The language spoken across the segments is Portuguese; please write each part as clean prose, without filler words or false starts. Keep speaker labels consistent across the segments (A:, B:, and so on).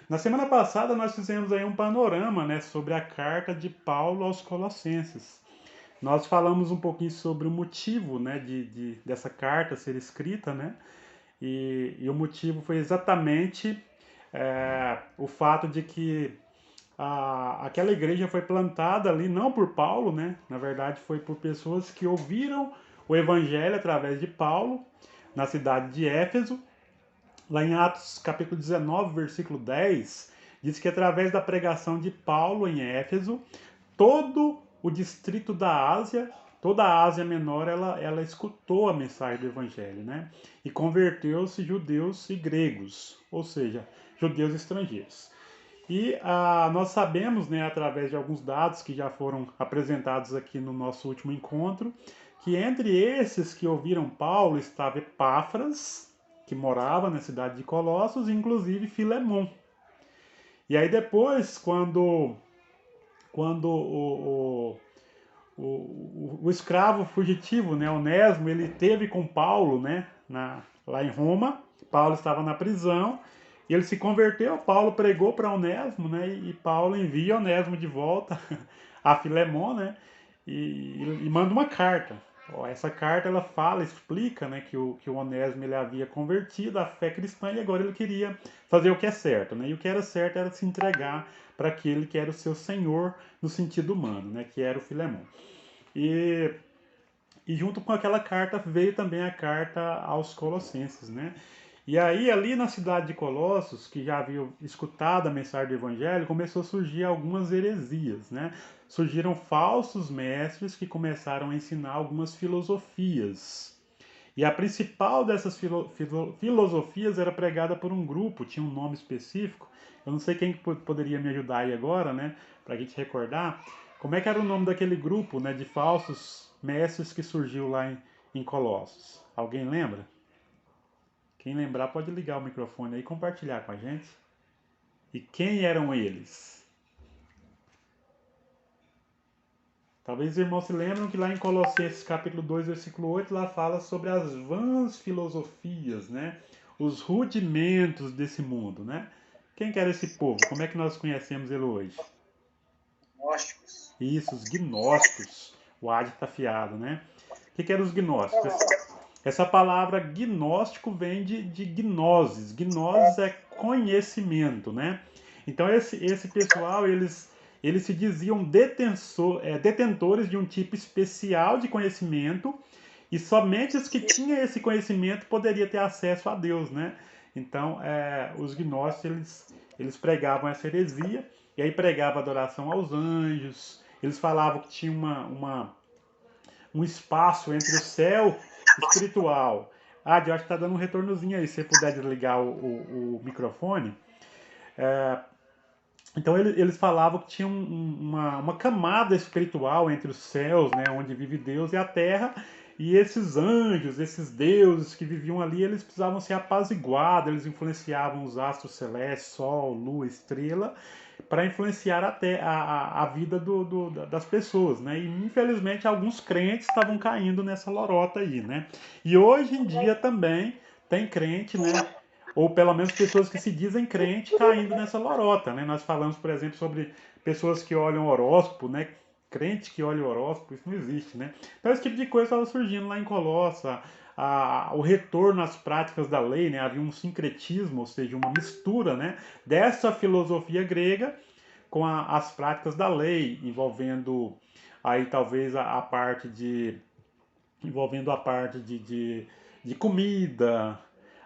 A: Na semana passada nós fizemos aí um panorama, né, sobre a carta de Paulo aos Colossenses. Nós falamos um pouquinho sobre o motivo, né, dessa carta ser escrita, né, e o motivo foi exatamente o fato de que aquela igreja foi plantada ali não por Paulo, né, na verdade foi por pessoas que ouviram o evangelho através de Paulo na cidade de Éfeso. Lá em Atos capítulo 19, versículo 10, diz que através da pregação de Paulo em Éfeso, todo o distrito da Ásia, toda a Ásia Menor, ela escutou a mensagem do Evangelho, né? E converteu-se judeus e gregos, ou seja, judeus estrangeiros. E nós sabemos, né, através de alguns dados que já foram apresentados aqui no nosso último encontro, que entre esses que ouviram Paulo estava Epáfras, que morava na cidade de Colossos, e inclusive Filemon. E aí depois, quando o escravo fugitivo, né, Onésimo, ele teve com Paulo, né, lá em Roma. Paulo estava na prisão e ele se converteu. Paulo pregou para Onésimo, né, e Paulo envia Onésimo de volta a Filemon, né, e manda uma carta. Ó, essa carta ela fala, explica, né, que o Onésimo ele havia convertido à fé cristã e agora ele queria fazer o que é certo, né? E o que era certo era se entregar para aquele que era o seu senhor no sentido humano, né, que era o Filemon. E, e junto com aquela carta veio também a carta aos Colossenses, né? E aí, ali na cidade de Colossos, que já haviam escutado a mensagem do Evangelho, começou a surgir algumas heresias, né? Surgiram falsos mestres que começaram a ensinar algumas filosofias. E a principal dessas filosofias era pregada por um grupo, tinha um nome específico. Eu não sei quem poderia me ajudar aí agora, né? Para a gente recordar. Como é que era o nome daquele grupo, né? De falsos mestres que surgiu lá em Colossos? Alguém lembra? Quem lembrar pode ligar o microfone aí e compartilhar com a gente. E quem eram eles? Talvez os irmãos se lembram que lá em Colossenses capítulo 2, versículo 8, lá fala sobre as vãs filosofias, né? Os rudimentos desse mundo, né? Quem que era esse povo? Como é que nós conhecemos ele hoje?
B: Gnósticos.
A: Isso, os gnósticos. O Ad está afiado, né? O que eram os gnósticos? Essa palavra gnóstico vem de gnoses. Gnoses é conhecimento, né? Então esse pessoal, eles se diziam detentores de um tipo especial de conhecimento e somente os que tinham esse conhecimento poderiam ter acesso a Deus, né? Então, os gnósticos, eles pregavam essa heresia, e aí pregavam adoração aos anjos, eles falavam que tinha um espaço entre o céu espiritual. Ah, eu acho que tá dando um retornozinho aí, se você puder desligar o microfone. Então eles falavam que tinha uma camada espiritual entre os céus, né, onde vive Deus, e a terra, e esses anjos, esses deuses que viviam ali, eles precisavam ser apaziguados, eles influenciavam os astros celestes, sol, lua, estrela, para influenciar a vida das pessoas, né? E infelizmente alguns crentes estavam caindo nessa lorota aí, né? E hoje em dia também tem crente, né? Ou pelo menos pessoas que se dizem crente caindo nessa lorota, né? Nós falamos, por exemplo, sobre pessoas que olham horóscopo, né? Crente que olha o horóscopo, isso não existe, né? Então esse tipo de coisa estava surgindo lá em Colossa, o retorno às práticas da lei, né? Havia um sincretismo, ou seja, uma mistura, né? Dessa filosofia grega com as práticas da lei, envolvendo aí talvez a parte de envolvendo a parte de comida,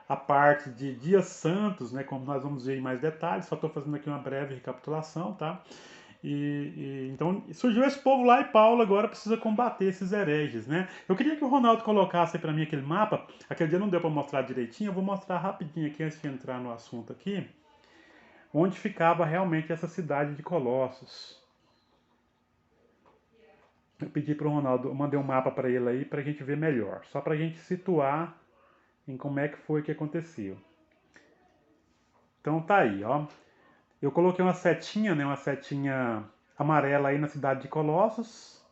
A: a parte de dias santos, né, como nós vamos ver em mais detalhes, só estou fazendo aqui uma breve recapitulação, tá? Então surgiu esse povo lá e Paulo agora precisa combater esses hereges, né? Eu queria que o Ronaldo colocasse para mim aquele mapa. Aquele dia não deu para mostrar direitinho, eu vou mostrar rapidinho aqui antes de entrar no assunto aqui, onde ficava realmente essa cidade de Colossos. Eu pedi para o Ronaldo, eu mandei um mapa para ele aí para a gente ver melhor, só para a gente situar em como é que foi que aconteceu. Então tá aí, ó. Eu coloquei uma setinha, né, uma setinha amarela aí na cidade de Colossos.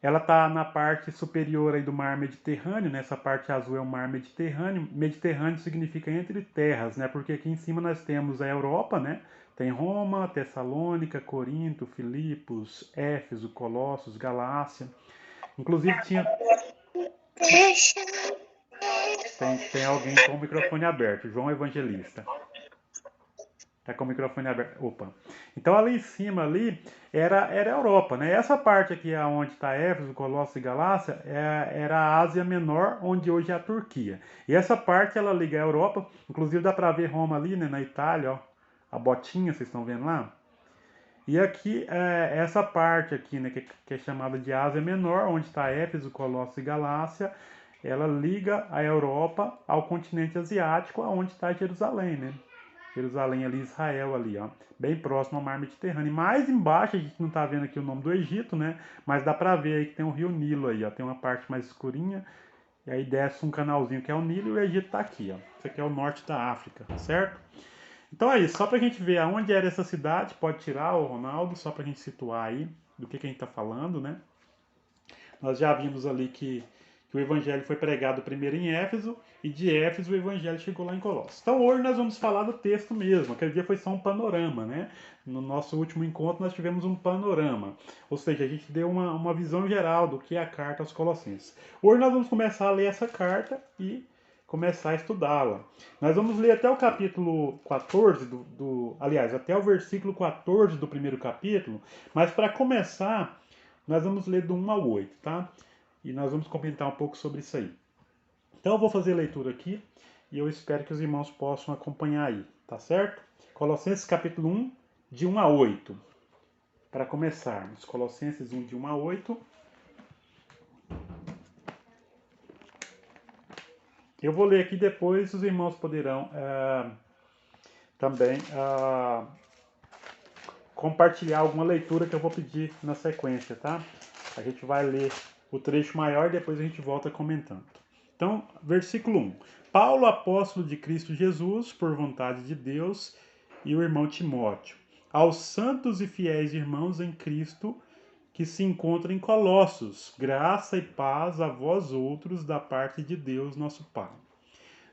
A: Ela está na parte superior aí do mar Mediterrâneo, né? Essa parte azul é o mar Mediterrâneo. Mediterrâneo significa entre terras, né? Porque aqui em cima nós temos a Europa, né? Tem Roma, Tessalônica, Corinto, Filipos, Éfeso, Colossos, Galácia. Inclusive tem alguém com o microfone aberto, João Evangelista. Tá com o microfone aberto. Opa. Então ali em cima ali era a Europa, né? Essa parte aqui onde está Éfeso, Colossos e Galácia era a Ásia Menor, onde hoje é a Turquia. E essa parte ela liga a Europa, inclusive dá para ver Roma ali, né, na Itália, ó, a botinha, vocês estão vendo lá? E aqui essa parte aqui, né, que é chamada de Ásia Menor, onde está Éfeso, Colossos e Galácia, ela liga a Europa ao continente asiático, onde está Jerusalém, né? Jerusalém ali, Israel ali, ó, bem próximo ao mar Mediterrâneo. E mais embaixo, a gente não está vendo aqui o nome do Egito, né? Mas dá para ver aí que tem o rio Nilo aí, ó, tem uma parte mais escurinha, e aí desce um canalzinho que é o Nilo e o Egito está aqui, ó. Isso aqui é o norte da África, certo? Então é isso, só para a gente ver aonde era essa cidade, pode tirar o Ronaldo, só para a gente situar aí do que a gente está falando, né? Nós já vimos ali que o evangelho foi pregado primeiro em Éfeso e de Éfeso o evangelho chegou lá em Colossos. Então hoje nós vamos falar do texto mesmo. Aquele dia foi só um panorama, né? No nosso último encontro nós tivemos um panorama, ou seja, a gente deu uma visão geral do que é a carta aos Colossenses. Hoje nós vamos começar a ler essa carta e começar a estudá-la. Nós vamos ler até o capítulo 14, aliás, até o versículo 14 do primeiro capítulo, mas para começar, nós vamos ler do 1 ao 8, tá? E nós vamos comentar um pouco sobre isso aí. Então eu vou fazer a leitura aqui e eu espero que os irmãos possam acompanhar aí, tá certo? Colossenses capítulo 1, de 1 a 8. Para começarmos, Colossenses 1, de 1 a 8. Eu vou ler aqui depois, os irmãos poderão também compartilhar alguma leitura que eu vou pedir na sequência, tá? A gente vai ler o trecho maior e depois a gente volta comentando. Então, versículo 1. Paulo, apóstolo de Cristo Jesus, por vontade de Deus, e o irmão Timóteo, aos santos e fiéis irmãos em Cristo que se encontram em Colossos, graça e paz a vós outros da parte de Deus, nosso Pai.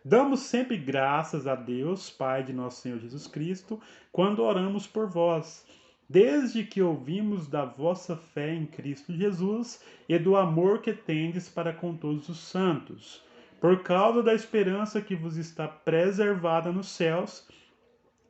A: Damos sempre graças a Deus, Pai de nosso Senhor Jesus Cristo, quando oramos por vós, desde que ouvimos da vossa fé em Cristo Jesus e do amor que tendes para com todos os santos, por causa da esperança que vos está preservada nos céus,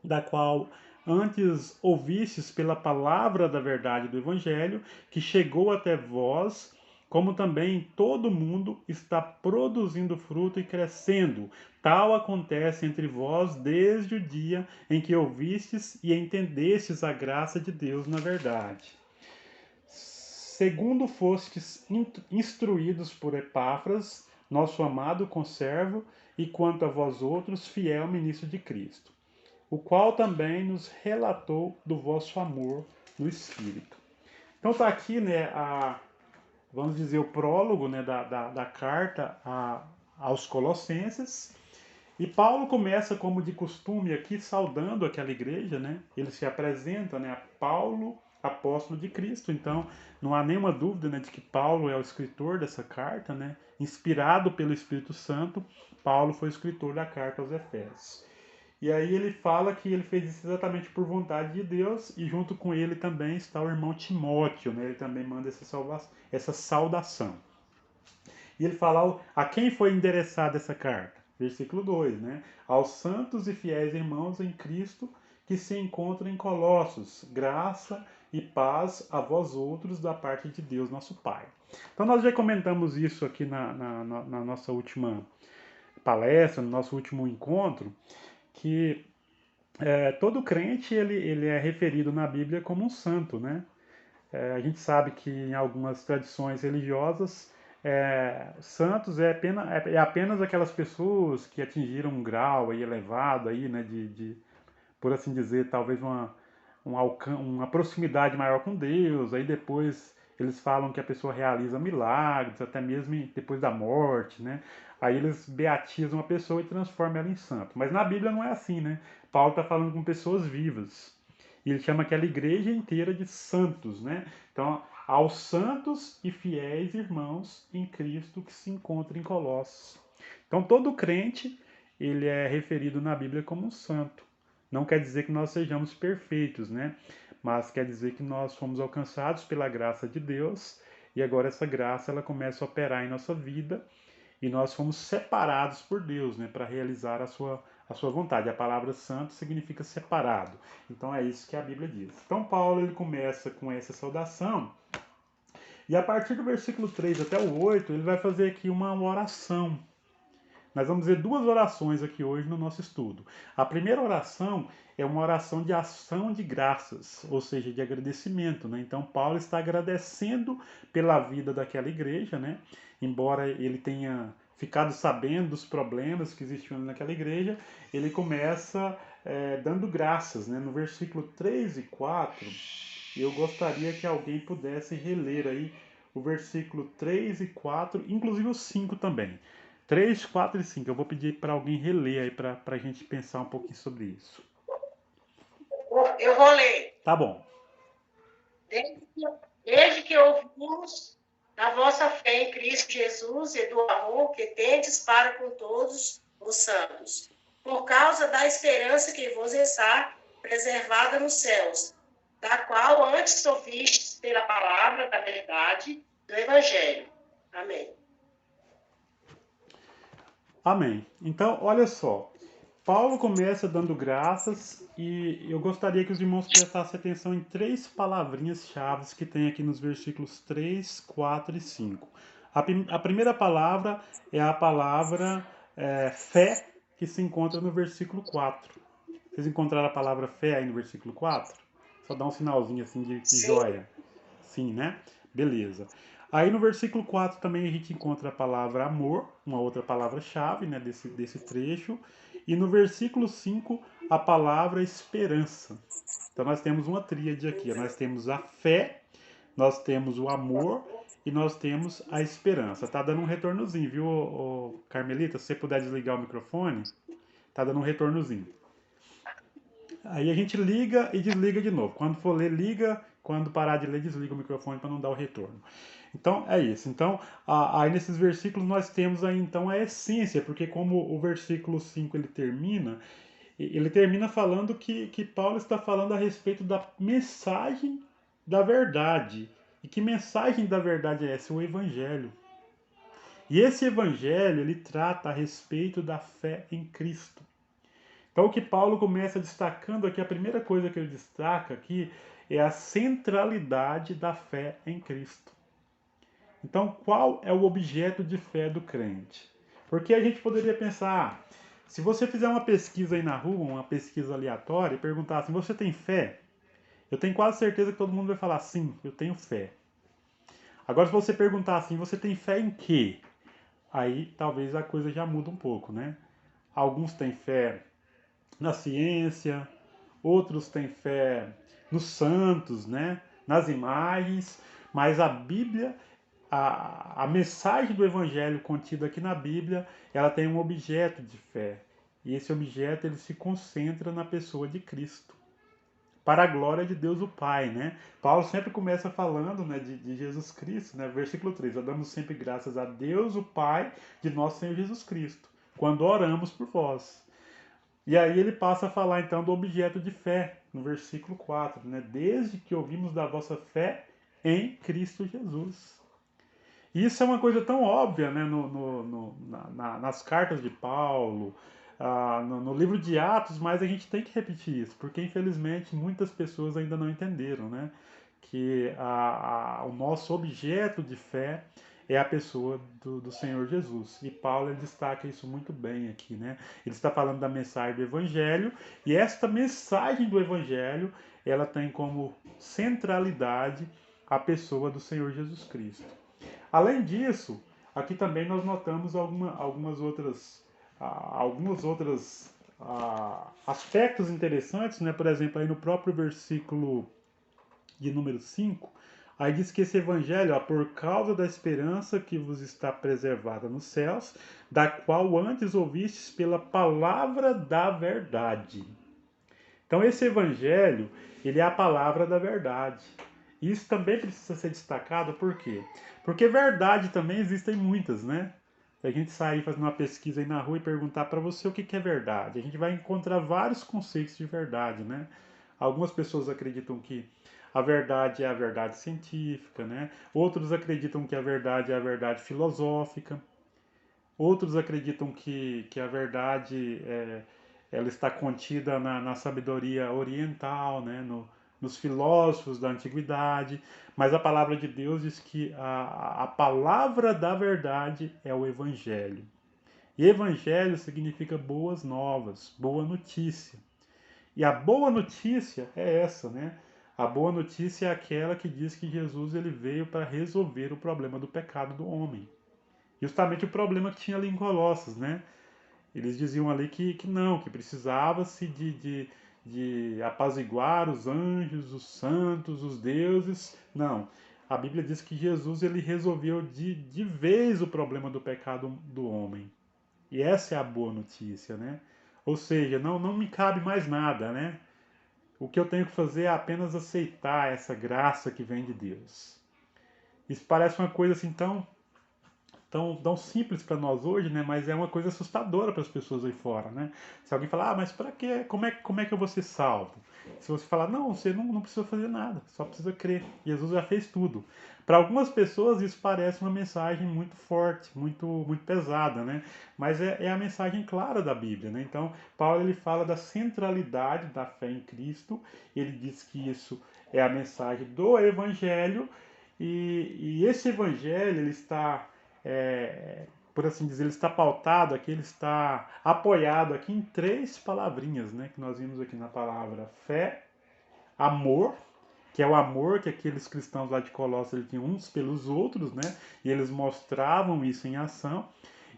A: da qual antes ouvistes pela palavra da verdade do Evangelho, que chegou até vós, como também todo mundo está produzindo fruto e crescendo. Tal acontece entre vós desde o dia em que ouvistes e entendestes a graça de Deus na verdade. Segundo fostes instruídos por Epáfras, nosso amado conservo, e quanto a vós outros, fiel ministro de Cristo, o qual também nos relatou do vosso amor no Espírito. Então está aqui, né, vamos dizer, o prólogo, né, da carta aos Colossenses. E Paulo começa, como de costume, aqui saudando aquela igreja, né? Ele se apresenta, né, a Paulo, apóstolo de Cristo. Então, não há nenhuma dúvida, né, de que Paulo é o escritor dessa carta, né? Inspirado pelo Espírito Santo, Paulo foi o escritor da carta aos Efésios. E aí ele fala que ele fez isso exatamente por vontade de Deus, e junto com ele também está o irmão Timóteo, né? Ele também manda essa saudação. E ele fala a quem foi endereçada essa carta? Versículo 2, né? Aos santos e fiéis irmãos em Cristo que se encontram em Colossos, graça e paz a vós outros da parte de Deus, nosso Pai. Então nós já comentamos isso aqui na nossa última palestra, no nosso último encontro, que todo crente ele é referido na Bíblia como um santo, né? A gente sabe que em algumas tradições religiosas, santos é apenas aquelas pessoas que atingiram um grau aí elevado, aí, né, por assim dizer, talvez uma proximidade maior com Deus. Aí depois eles falam que a pessoa realiza milagres, até mesmo depois da morte, né? Aí eles beatizam a pessoa e transformam ela em santo. Mas na Bíblia não é assim, né? Paulo está falando com pessoas vivas. E ele chama aquela igreja inteira de santos, né? Então, aos santos e fiéis irmãos em Cristo que se encontram em Colossos. Então, todo crente, ele é referido na Bíblia como um santo. Não quer dizer que nós sejamos perfeitos, né? Mas quer dizer que nós fomos alcançados pela graça de Deus e agora essa graça ela começa a operar em nossa vida e nós fomos separados por Deus, né, para realizar a sua vontade. A palavra santo significa separado. Então é isso que a Bíblia diz. Então Paulo ele começa com essa saudação e a partir do versículo 3 até o 8 ele vai fazer aqui uma oração. Nós vamos ver duas orações aqui hoje no nosso estudo. A primeira oração é uma oração de ação de graças, ou seja, de agradecimento, né? Então Paulo está agradecendo pela vida daquela igreja, né? Embora ele tenha ficado sabendo dos problemas que existiam naquela igreja, ele começa dando graças, né? No versículo 3 e 4, eu gostaria que alguém pudesse reler aí o versículo 3 e 4, inclusive o 5 também. 3, 4 e 5. Eu vou pedir para alguém reler aí para a gente pensar um pouquinho sobre isso.
C: Eu vou ler.
A: Tá bom.
C: Desde que ouvimos da vossa fé em Cristo Jesus e do amor que tendes para com todos os santos, por causa da esperança que vos está preservada nos céus, da qual antes ouvistes pela palavra da verdade do Evangelho. Amém.
A: Amém. Então, olha só. Paulo começa dando graças e eu gostaria que os irmãos prestassem atenção em três palavrinhas-chave que tem aqui nos versículos 3, 4 e 5. A primeira palavra é a palavra fé, que se encontra no versículo 4. Vocês encontraram a palavra fé aí no versículo 4? Só dá um sinalzinho assim de joia. Sim, né? Beleza. Aí no versículo 4 também a gente encontra a palavra amor, uma outra palavra-chave, né, desse trecho. E no versículo 5, a palavra esperança. Então nós temos uma tríade aqui. Nós temos a fé, nós temos o amor e nós temos a esperança. Tá dando um retornozinho, viu, Carmelita? Se você puder desligar o microfone, tá dando um retornozinho. Aí a gente liga e desliga de novo. Quando for ler, liga. Quando parar de ler, desliga o microfone para não dar o retorno. Então, é isso. Então, aí nesses versículos nós temos aí então a essência, porque como o versículo 5 ele termina falando que Paulo está falando a respeito da mensagem da verdade. E que mensagem da verdade é essa? O Evangelho. E esse Evangelho, ele trata a respeito da fé em Cristo. Então, o que Paulo começa destacando aqui, a primeira coisa que ele destaca aqui é a centralidade da fé em Cristo. Então, qual é o objeto de fé do crente? Porque a gente poderia pensar, se você fizer uma pesquisa aí na rua, uma pesquisa aleatória, e perguntar assim, você tem fé? Eu tenho quase certeza que todo mundo vai falar, sim, eu tenho fé. Agora, se você perguntar assim, você tem fé em quê? Aí talvez a coisa já muda um pouco, né? Alguns têm fé na ciência, outros têm fé nos santos, né? Nas imagens, mas a Bíblia, a mensagem do Evangelho contida aqui na Bíblia, ela tem um objeto de fé. E esse objeto ele se concentra na pessoa de Cristo. Para a glória de Deus o Pai, né? Paulo sempre começa falando, né, de Jesus Cristo, né? Versículo 3, damos sempre graças a Deus o Pai de nosso Senhor Jesus Cristo, quando oramos por vós. E aí ele passa a falar então do objeto de fé, no versículo 4, né? Desde que ouvimos da vossa fé em Cristo Jesus. E isso é uma coisa tão óbvia, né? Nas cartas de Paulo, no livro de Atos, mas a gente tem que repetir isso, porque infelizmente muitas pessoas ainda não entenderam, né? Que o nosso objeto de fé é a pessoa do Senhor Jesus. E Paulo ele destaca isso muito bem aqui, né? Ele está falando da mensagem do Evangelho, e esta mensagem do Evangelho, ela tem como centralidade a pessoa do Senhor Jesus Cristo. Além disso, aqui também nós notamos algumas outras aspectos interessantes, né? Por exemplo, aí no próprio versículo de número 5, aí diz que esse evangelho, por causa da esperança que vos está preservada nos céus, da qual antes ouvistes pela palavra da verdade. Então esse evangelho, ele é a palavra da verdade. E isso também precisa ser destacado, por quê? Porque verdade também existem muitas, né? Se a gente sair fazendo uma pesquisa aí na rua e perguntar para você o que é verdade, a gente vai encontrar vários conceitos de verdade, né? Algumas pessoas acreditam que a verdade é a verdade científica, né? Outros acreditam que a verdade é a verdade filosófica. Outros acreditam que a verdade ela está contida na sabedoria oriental, né? Nos filósofos da antiguidade. Mas a palavra de Deus diz que a palavra da verdade é o Evangelho. E Evangelho significa boas novas, boa notícia. E a boa notícia é essa, né? A boa notícia é aquela que diz que Jesus ele veio para resolver o problema do pecado do homem. Justamente o problema que tinha ali em Colossos, né? Eles diziam ali que não, que precisava-se de apaziguar os anjos, os santos, os deuses. Não. A Bíblia diz que Jesus ele resolveu de vez o problema do pecado do homem. E essa é a boa notícia, né? Ou seja, não me cabe mais nada, né? O que eu tenho que fazer é apenas aceitar essa graça que vem de Deus. Isso parece uma coisa assim tão simples para nós hoje, né? Mas é uma coisa assustadora para as pessoas aí fora, né? Se alguém falar, mas para quê? Como é que eu vou ser salvo? Se você falar, não, você não precisa fazer nada, só precisa crer. Jesus já fez tudo. Para algumas pessoas isso parece uma mensagem muito forte, muito pesada, né? Mas é a mensagem clara da Bíblia, né? Então, Paulo ele fala da centralidade da fé em Cristo. Ele diz que isso é a mensagem do Evangelho e esse Evangelho ele está por assim dizer, ele está pautado aqui, ele está apoiado aqui em três palavrinhas, né? Que nós vimos aqui na palavra fé, amor, que é o amor que aqueles cristãos lá de Colossos eles tinham uns pelos outros, né? E eles mostravam isso em ação.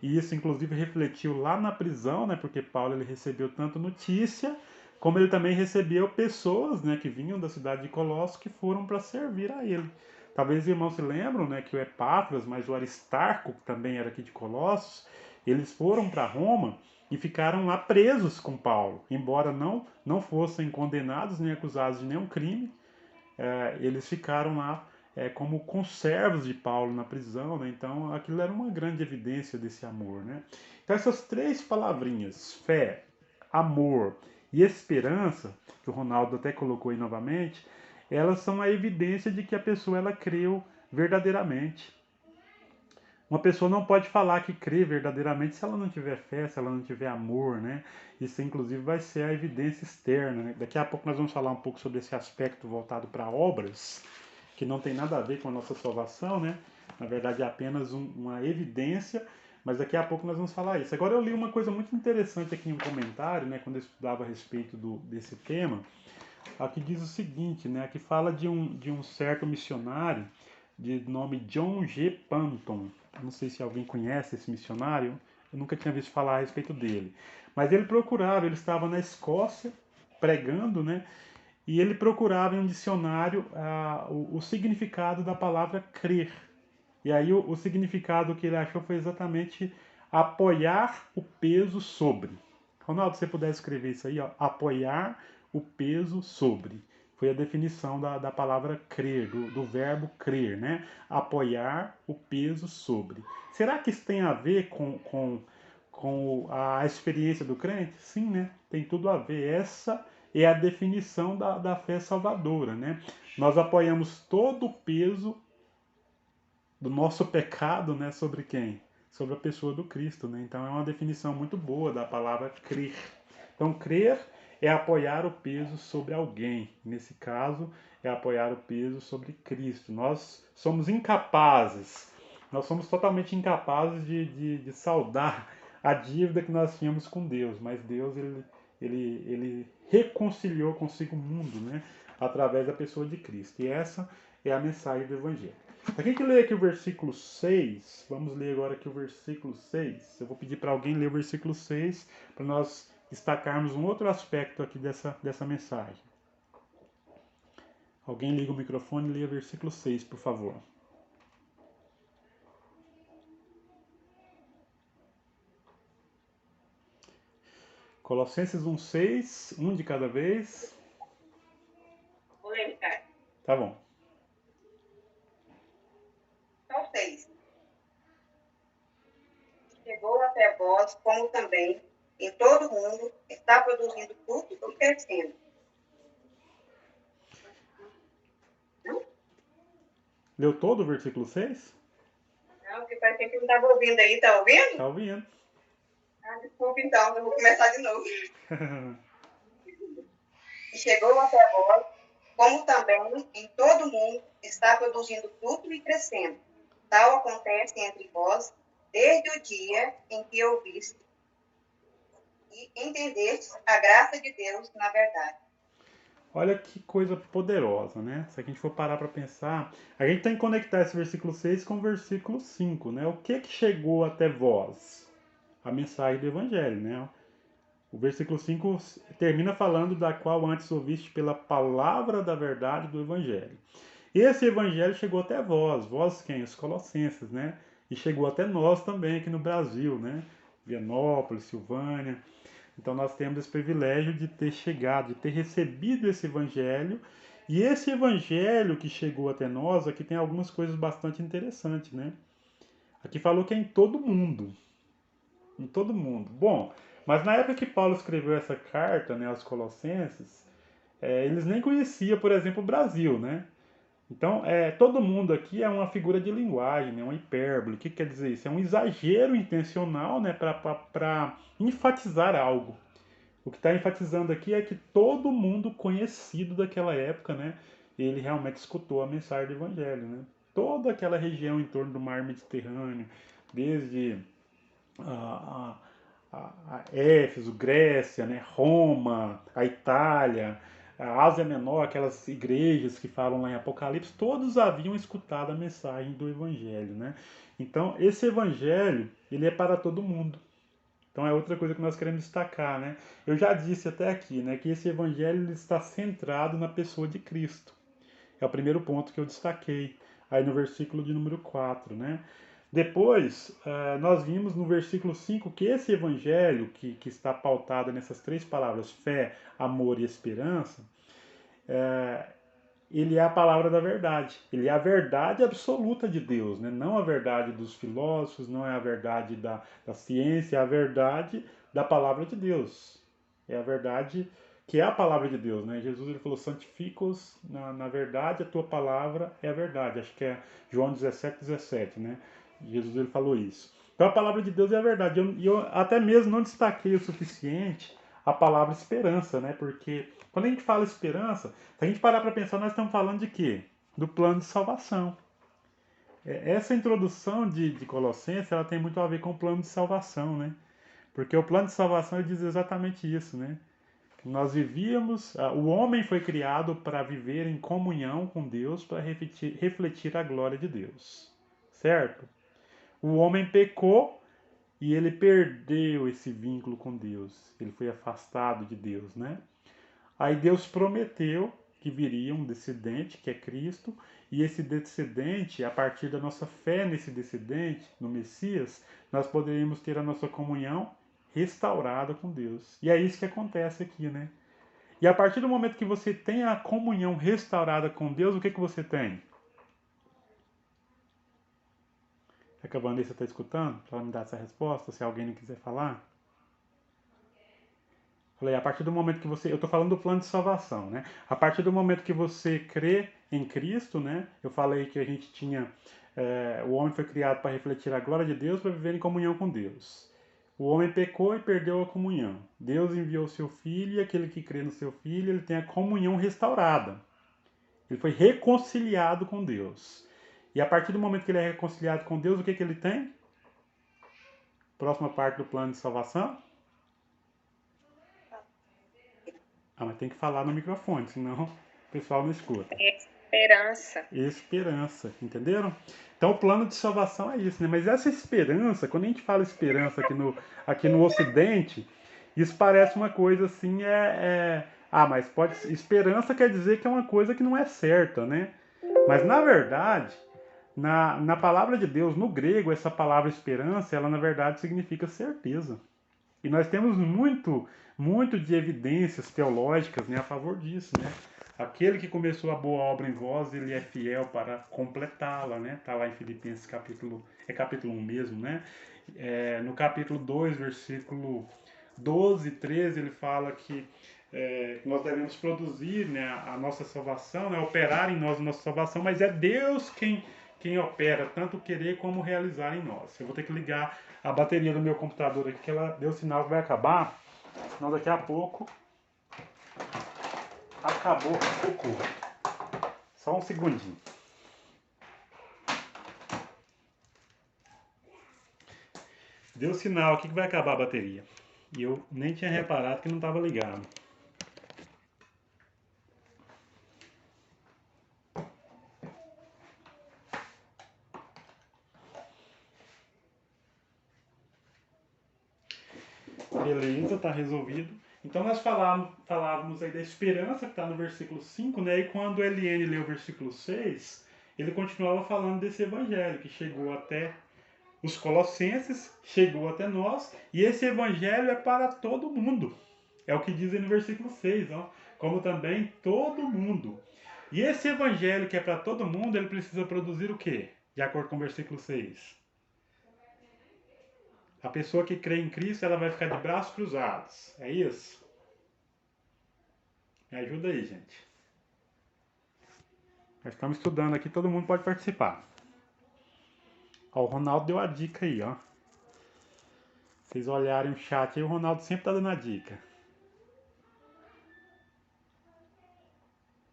A: E isso, inclusive, refletiu lá na prisão, né? Porque Paulo ele recebeu tanto notícia, como ele também recebeu pessoas, né? Que vinham da cidade de Colossos que foram para servir a ele. Talvez os irmãos se lembram, né? Que o Epáfras, mas o Aristarco, que também era aqui de Colossos, eles foram para Roma e ficaram lá presos com Paulo, embora não fossem condenados nem acusados de nenhum crime. Eles ficaram lá como conservos de Paulo na prisão, né? Então aquilo era uma grande evidência desse amor, né? Então essas três palavrinhas, fé, amor e esperança, que o Ronaldo até colocou aí novamente, elas são a evidência de que a pessoa ela creu verdadeiramente. Uma pessoa não pode falar que crê verdadeiramente se ela não tiver fé, se ela não tiver amor, né? Isso, inclusive, vai ser a evidência externa, né? Daqui a pouco nós vamos falar um pouco sobre esse aspecto voltado para obras, que não tem nada a ver com a nossa salvação, né? Na verdade, é apenas uma evidência, mas daqui a pouco nós vamos falar isso. Agora, eu li uma coisa muito interessante aqui em um comentário, né? Quando eu estudava a respeito desse tema, aqui diz o seguinte, né? Aqui fala de um certo missionário de nome John G. Panton. Não sei se alguém conhece esse missionário, eu nunca tinha visto falar a respeito dele. Mas ele procurava, ele estava na Escócia pregando, né? E ele procurava em um dicionário o significado da palavra crer. E aí o significado que ele achou foi exatamente apoiar o peso sobre. Ronaldo, se você puder escrever isso aí, ó, apoiar o peso sobre. Foi a definição da palavra crer, do verbo crer, né? Apoiar o peso sobre. Será que isso tem a ver com a experiência do crente? Sim, né? Tem tudo a ver. Essa é a definição da fé salvadora, né? Nós apoiamos todo o peso do nosso pecado, né, sobre quem? Sobre a pessoa do Cristo, né? Então é uma definição muito boa da palavra crer. Então crer é apoiar o peso sobre alguém. Nesse caso, é apoiar o peso sobre Cristo. Nós somos incapazes, nós somos totalmente incapazes de saldar a dívida que nós tínhamos com Deus, mas Deus ele reconciliou consigo o mundo, né? Através da pessoa de Cristo. E essa é a mensagem do Evangelho. A gente lê aqui o versículo 6. Vamos ler agora aqui o versículo 6. Eu vou pedir para alguém ler o versículo 6 para nós destacarmos um outro aspecto aqui dessa mensagem. Alguém liga o microfone e lê o versículo 6, por favor. Colossenses 1:6, um de cada vez.
C: Vou ler, cara.
A: Tá bom.
D: Ao 6. Chegou até vós, como também em todo o mundo está produzindo fruto e crescendo.
A: Leu todo o versículo 6?
D: Não, porque parece que não estava ouvindo aí. Está ouvindo?
A: Está ouvindo.
D: Ah, desculpa então, eu vou começar de novo. E chegou até vós, como também em todo o mundo está produzindo fruto e crescendo. Tal acontece entre vós desde o dia em que ouviste e entendeste a graça de Deus na verdade.
A: Olha que coisa poderosa, né? Se a gente for parar para pensar, a gente tem que conectar esse versículo 6 com o versículo 5, né? O que chegou até vós? A mensagem do Evangelho, né? O versículo 5 termina falando da qual antes ouviste pela palavra da verdade do Evangelho. Esse Evangelho chegou até vós. Vós quem? Os colossenses, né? E chegou até nós também aqui no Brasil, né? Vianópolis, Silvânia. Então nós temos esse privilégio de ter chegado, de ter recebido esse evangelho. E esse evangelho que chegou até nós, aqui tem algumas coisas bastante interessantes, né? Aqui falou que é em todo mundo. Em todo mundo. Bom, mas na época que Paulo escreveu essa carta, né, aos Colossenses, eles nem conheciam, por exemplo, o Brasil, né? Então, todo mundo aqui é uma figura de linguagem, né? Uma hipérbole. O que quer dizer isso? É um exagero intencional, né? Para enfatizar algo. O que está enfatizando aqui é que todo mundo conhecido daquela época, né? Ele realmente escutou a mensagem do Evangelho, né? Toda aquela região em torno do mar Mediterrâneo, desde a Éfeso, Grécia, né? Roma, a Itália, a Ásia Menor, aquelas igrejas que falam lá em Apocalipse, todos haviam escutado a mensagem do Evangelho, né? Então, esse Evangelho, ele é para todo mundo. Então é outra coisa que nós queremos destacar, né? Eu já disse até aqui, né, que esse evangelho ele está centrado na pessoa de Cristo. É o primeiro ponto que eu destaquei aí no versículo de número 4, né? Depois, nós vimos no versículo 5 que esse evangelho, que está pautado nessas três palavras, fé, amor e esperança, ele é a palavra da verdade. Ele é a verdade absoluta de Deus, né? Não a verdade dos filósofos, não é a verdade da ciência, é a verdade da palavra de Deus. É a verdade que é a palavra de Deus, né? Jesus ele falou, santifica-os na verdade, a tua palavra é a verdade. Acho que é João 17, né? Jesus ele falou isso. Então a palavra de Deus é a verdade. Eu até mesmo não destaquei o suficiente a palavra esperança, né? Porque quando a gente fala esperança, se a gente parar para pensar, nós estamos falando de quê? Do plano de salvação. Essa introdução de Colossenses, ela tem muito a ver com o plano de salvação, né? Porque o plano de salvação diz exatamente isso, né? Nós vivíamos, o homem foi criado para viver em comunhão com Deus, para refletir a glória de Deus, certo? O homem pecou e ele perdeu esse vínculo com Deus, ele foi afastado de Deus, né? Aí Deus prometeu que viria um descendente, que é Cristo, e esse descendente, a partir da nossa fé nesse descendente, no Messias, nós poderíamos ter a nossa comunhão restaurada com Deus. E é isso que acontece aqui, né? E a partir do momento que você tem a comunhão restaurada com Deus, o que você tem? É que a Vanessa está escutando? Para ela me dar essa resposta, se alguém não quiser falar. Falei, a partir do momento que você... Eu estou falando do plano de salvação, né? A partir do momento que você crê em Cristo, né? Eu falei que a gente tinha... o homem foi criado para refletir a glória de Deus, para viver em comunhão com Deus. O homem pecou e perdeu a comunhão. Deus enviou o seu Filho e aquele que crê no seu Filho, ele tem a comunhão restaurada. Ele foi reconciliado com Deus. E a partir do momento que ele é reconciliado com Deus, o que ele tem? Próxima parte do plano de salvação. Mas tem que falar no microfone, senão o pessoal não escuta.
E: Esperança.
A: Esperança, entenderam? Então o plano de salvação é isso, né? Mas essa esperança, quando a gente fala esperança aqui no Ocidente, isso parece uma coisa assim, mas esperança quer dizer que é uma coisa que não é certa, né? Mas na verdade, na palavra de Deus, no grego, essa palavra esperança, ela na verdade significa certeza. E nós temos muito de evidências teológicas, né, a favor disso, né? Aquele que começou a boa obra em vós, ele é fiel para completá-la, né? Está lá em Filipenses capítulo 1 mesmo, né? No capítulo 2, versículo 12 e 13, ele fala que nós devemos produzir, né, a nossa salvação, né, operar em nós a nossa salvação, mas é Deus quem opera, tanto querer como realizar em nós. Eu vou ter que ligar a bateria do meu computador aqui, que ela deu sinal que vai acabar, senão daqui a pouco acabou o culto. Só um segundinho. Deu sinal aqui que vai acabar a bateria. E eu nem tinha reparado que não estava ligado. Beleza, tá resolvido. Então nós falávamos aí da esperança que está no versículo 5, né? E quando Eliane leu o versículo 6, ele continuava falando desse evangelho que chegou até os colossenses, chegou até nós, e esse evangelho é para todo mundo. É o que diz aí no versículo 6, ó, como também todo mundo. E esse evangelho que é para todo mundo, ele precisa produzir o quê? De acordo com o versículo 6. A pessoa que crê em Cristo, ela vai ficar de braços cruzados. É isso? Me ajuda aí, gente. Nós estamos estudando aqui, todo mundo pode participar. Ó, o Ronaldo deu a dica aí, ó. Vocês olharem o chat aí, o Ronaldo sempre tá dando a dica.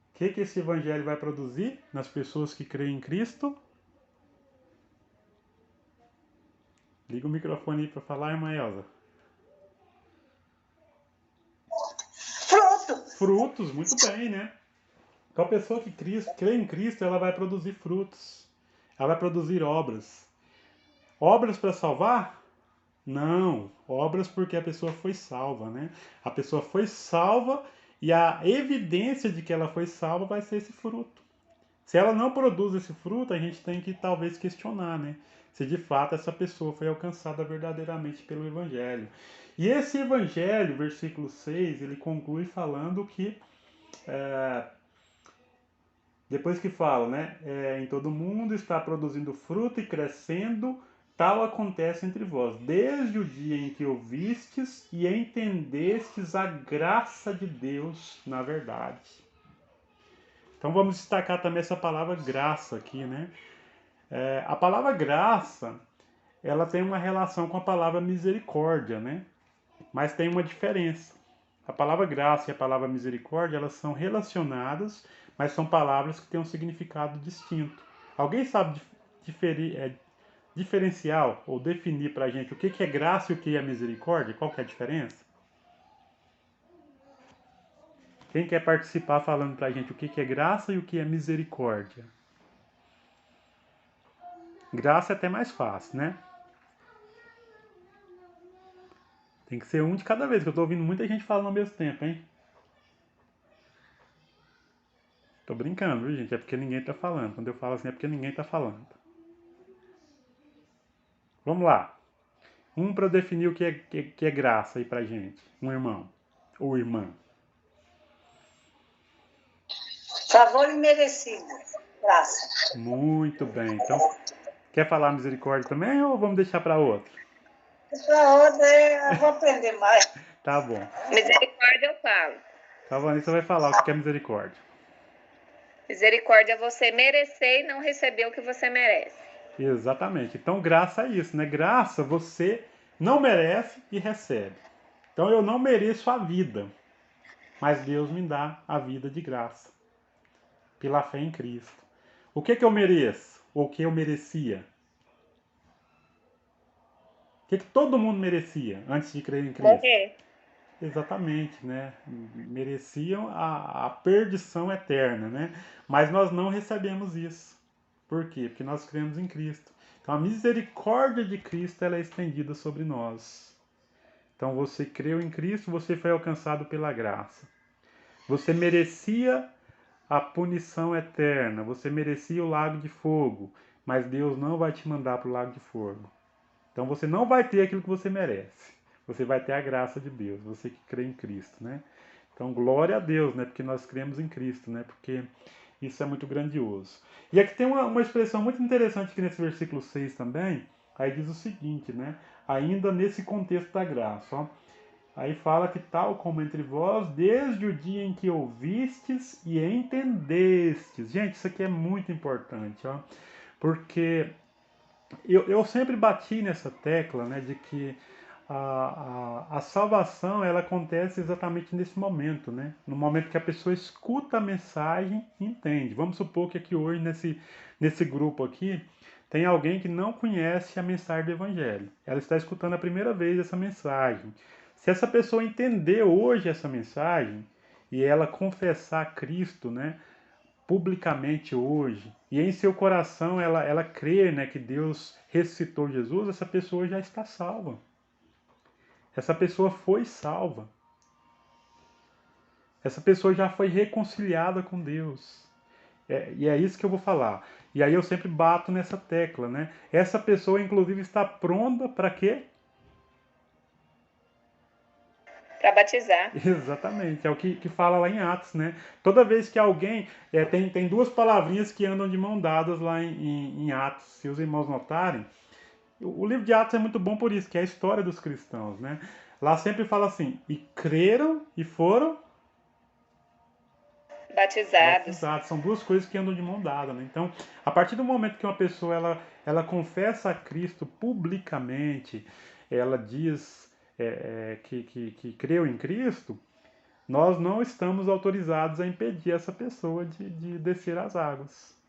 A: O que esse evangelho vai produzir nas pessoas que creem em Cristo? Liga o microfone aí para falar, irmã Elza.
D: Frutos.
A: Frutos, muito bem, né? Então a pessoa que crê em Cristo, ela vai produzir frutos. Ela vai produzir obras. Obras para salvar? Não. Obras porque a pessoa foi salva, né? A pessoa foi salva e a evidência de que ela foi salva vai ser esse fruto. Se ela não produz esse fruto, a gente tem que talvez questionar, né? Se de fato essa pessoa foi alcançada verdadeiramente pelo Evangelho. E esse Evangelho, versículo 6, ele conclui falando que, depois que fala, né? Em todo mundo está produzindo fruto e crescendo, tal acontece entre vós, desde o dia em que ouvistes e entendestes a graça de Deus na verdade. Então vamos destacar também essa palavra graça aqui, né? A palavra graça, ela tem uma relação com a palavra misericórdia, né? Mas tem uma diferença. A palavra graça e a palavra misericórdia, elas são relacionadas, mas são palavras que têm um significado distinto. Alguém sabe diferenciar ou definir pra gente o que é graça e o que é misericórdia? Qual que é a diferença? Quem quer participar falando pra gente o que é graça e o que é misericórdia? Graça é até mais fácil, né? Tem que ser um de cada vez, que eu tô ouvindo muita gente falando ao mesmo tempo, hein? Tô brincando, viu, gente? É porque ninguém tá falando. Quando eu falo assim é porque ninguém tá falando. Vamos lá. Um para definir o que é graça aí pra gente. Um irmão. Ou irmã.
C: Favor imerecido. Graça.
A: Muito bem. Então, quer falar misericórdia também ou vamos deixar para outro?
C: Para outra, eu vou aprender mais.
A: Tá bom.
E: Misericórdia eu falo.
A: Então, a Vanessa vai falar o que é misericórdia.
E: Misericórdia é você merecer e não receber o que você merece.
A: Exatamente. Então, graça é isso, né? Graça você não merece e recebe. Então, eu não mereço a vida, mas Deus me dá a vida de graça, pela fé em Cristo. O que eu mereço? Ou o que eu merecia? O que todo mundo merecia antes de crer em Cristo?
E: Morrer.
A: Exatamente, né? Mereciam a perdição eterna, né? Mas nós não recebemos isso. Por quê? Porque nós cremos em Cristo. Então a misericórdia de Cristo ela é estendida sobre nós. Então você creu em Cristo, você foi alcançado pela graça. Você merecia a punição eterna, você merecia o lago de fogo, mas Deus não vai te mandar para o lago de fogo. Então você não vai ter aquilo que você merece. Você vai ter a graça de Deus, você que crê em Cristo, né? Então, glória a Deus, né? Porque nós cremos em Cristo, né? Porque isso é muito grandioso. E aqui tem uma expressão muito interessante aqui nesse versículo 6 também. Aí diz o seguinte, né? Ainda nesse contexto da graça, ó. Aí fala que tal como entre vós, desde o dia em que ouvistes e entendestes. Gente, isso aqui é muito importante, ó. Porque eu sempre bati nessa tecla, né, de que a salvação ela acontece exatamente nesse momento, né? No momento que a pessoa escuta a mensagem e entende. Vamos supor que aqui hoje, nesse grupo aqui, tem alguém que não conhece a mensagem do Evangelho. Ela está escutando a primeira vez essa mensagem. Se essa pessoa entender hoje essa mensagem e ela confessar Cristo, né, publicamente hoje, e em seu coração ela crê, né, que Deus ressuscitou Jesus, essa pessoa já está salva. Essa pessoa foi salva. Essa pessoa já foi reconciliada com Deus. E é isso que eu vou falar. E aí eu sempre bato nessa tecla, né? Essa pessoa, inclusive, está pronta para quê?
E: Para batizar.
A: Exatamente, é o que fala lá em Atos, né? Toda vez que alguém. Tem duas palavrinhas que andam de mão dadas lá em Atos, se os irmãos notarem. O livro de Atos é muito bom por isso, que é a história dos cristãos, né? Lá sempre fala assim, e creram e foram
E: Batizados.
A: batizados. São duas coisas que andam de mão dada, né? Então, a partir do momento que uma pessoa ela confessa a Cristo publicamente, ela diz que creu em Cristo, nós não estamos autorizados a impedir essa pessoa de descer as águas.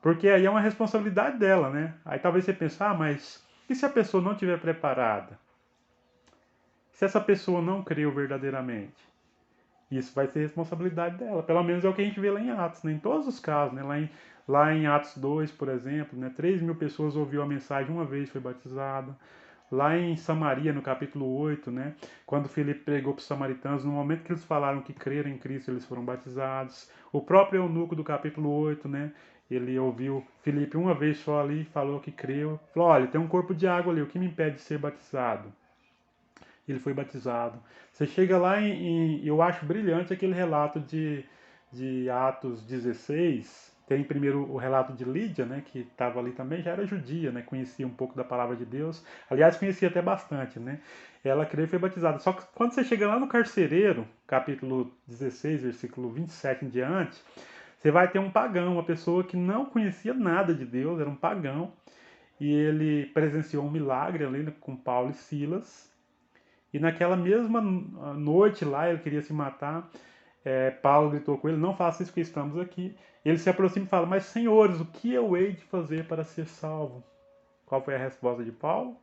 A: Porque aí é uma responsabilidade dela, né? Aí talvez você pense, mas e se a pessoa não estiver preparada? Se essa pessoa não creu verdadeiramente? Isso vai ser responsabilidade dela. Pelo menos é o que a gente vê lá em Atos, né? Em todos os casos, né? Lá em Atos 2, por exemplo, né? 3.000 pessoas ouviram a mensagem uma vez, foi batizada. Lá em Samaria, no capítulo 8, né? Quando Filipe pregou para os samaritanos, no momento que eles falaram que creram em Cristo, eles foram batizados. O próprio eunuco do capítulo 8, né? Ele ouviu Filipe uma vez só ali, falou que creu. Falou, olha, tem um corpo de água ali, o que me impede de ser batizado? Ele foi batizado. Você chega lá eu acho brilhante aquele relato de Atos 16. Tem primeiro o relato de Lídia, né, que estava ali também, já era judia, né, conhecia um pouco da palavra de Deus. Aliás, conhecia até bastante, né. Ela creu e foi batizada. Só que quando você chega lá no carcereiro, capítulo 16, versículo 27 em diante, você vai ter um pagão, uma pessoa que não conhecia nada de Deus, era um pagão, e ele presenciou um milagre ali, né, com Paulo e Silas. E naquela mesma noite lá, ele queria se matar. Paulo gritou com ele: não faça isso que estamos aqui. Ele se aproxima e fala: mas senhores, o que eu hei de fazer para ser salvo? Qual foi a resposta de Paulo?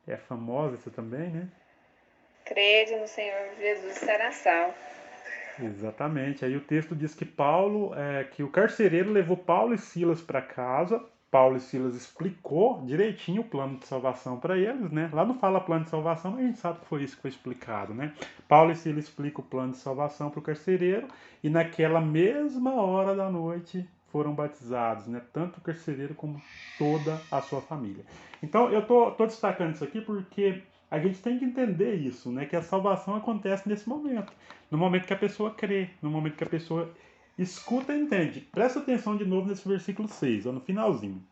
A: É famosa essa também, né?
E: Crede no Senhor Jesus e será salvo.
A: Exatamente. Aí o texto diz que que o carcereiro levou Paulo e Silas para casa. Paulo e Silas explicou direitinho o plano de salvação para eles, né? Lá não fala plano de salvação, mas a gente sabe que foi isso que foi explicado, né? Paulo e Silas explicam o plano de salvação para o carcereiro e naquela mesma hora da noite foram batizados, né? Tanto o carcereiro como toda a sua família. Então eu tô destacando isso aqui porque a gente tem que entender isso, né? Que a salvação acontece nesse momento. No momento que a pessoa crê, no momento que a pessoa escuta e entende. Presta atenção de novo nesse versículo 6, ó, no finalzinho.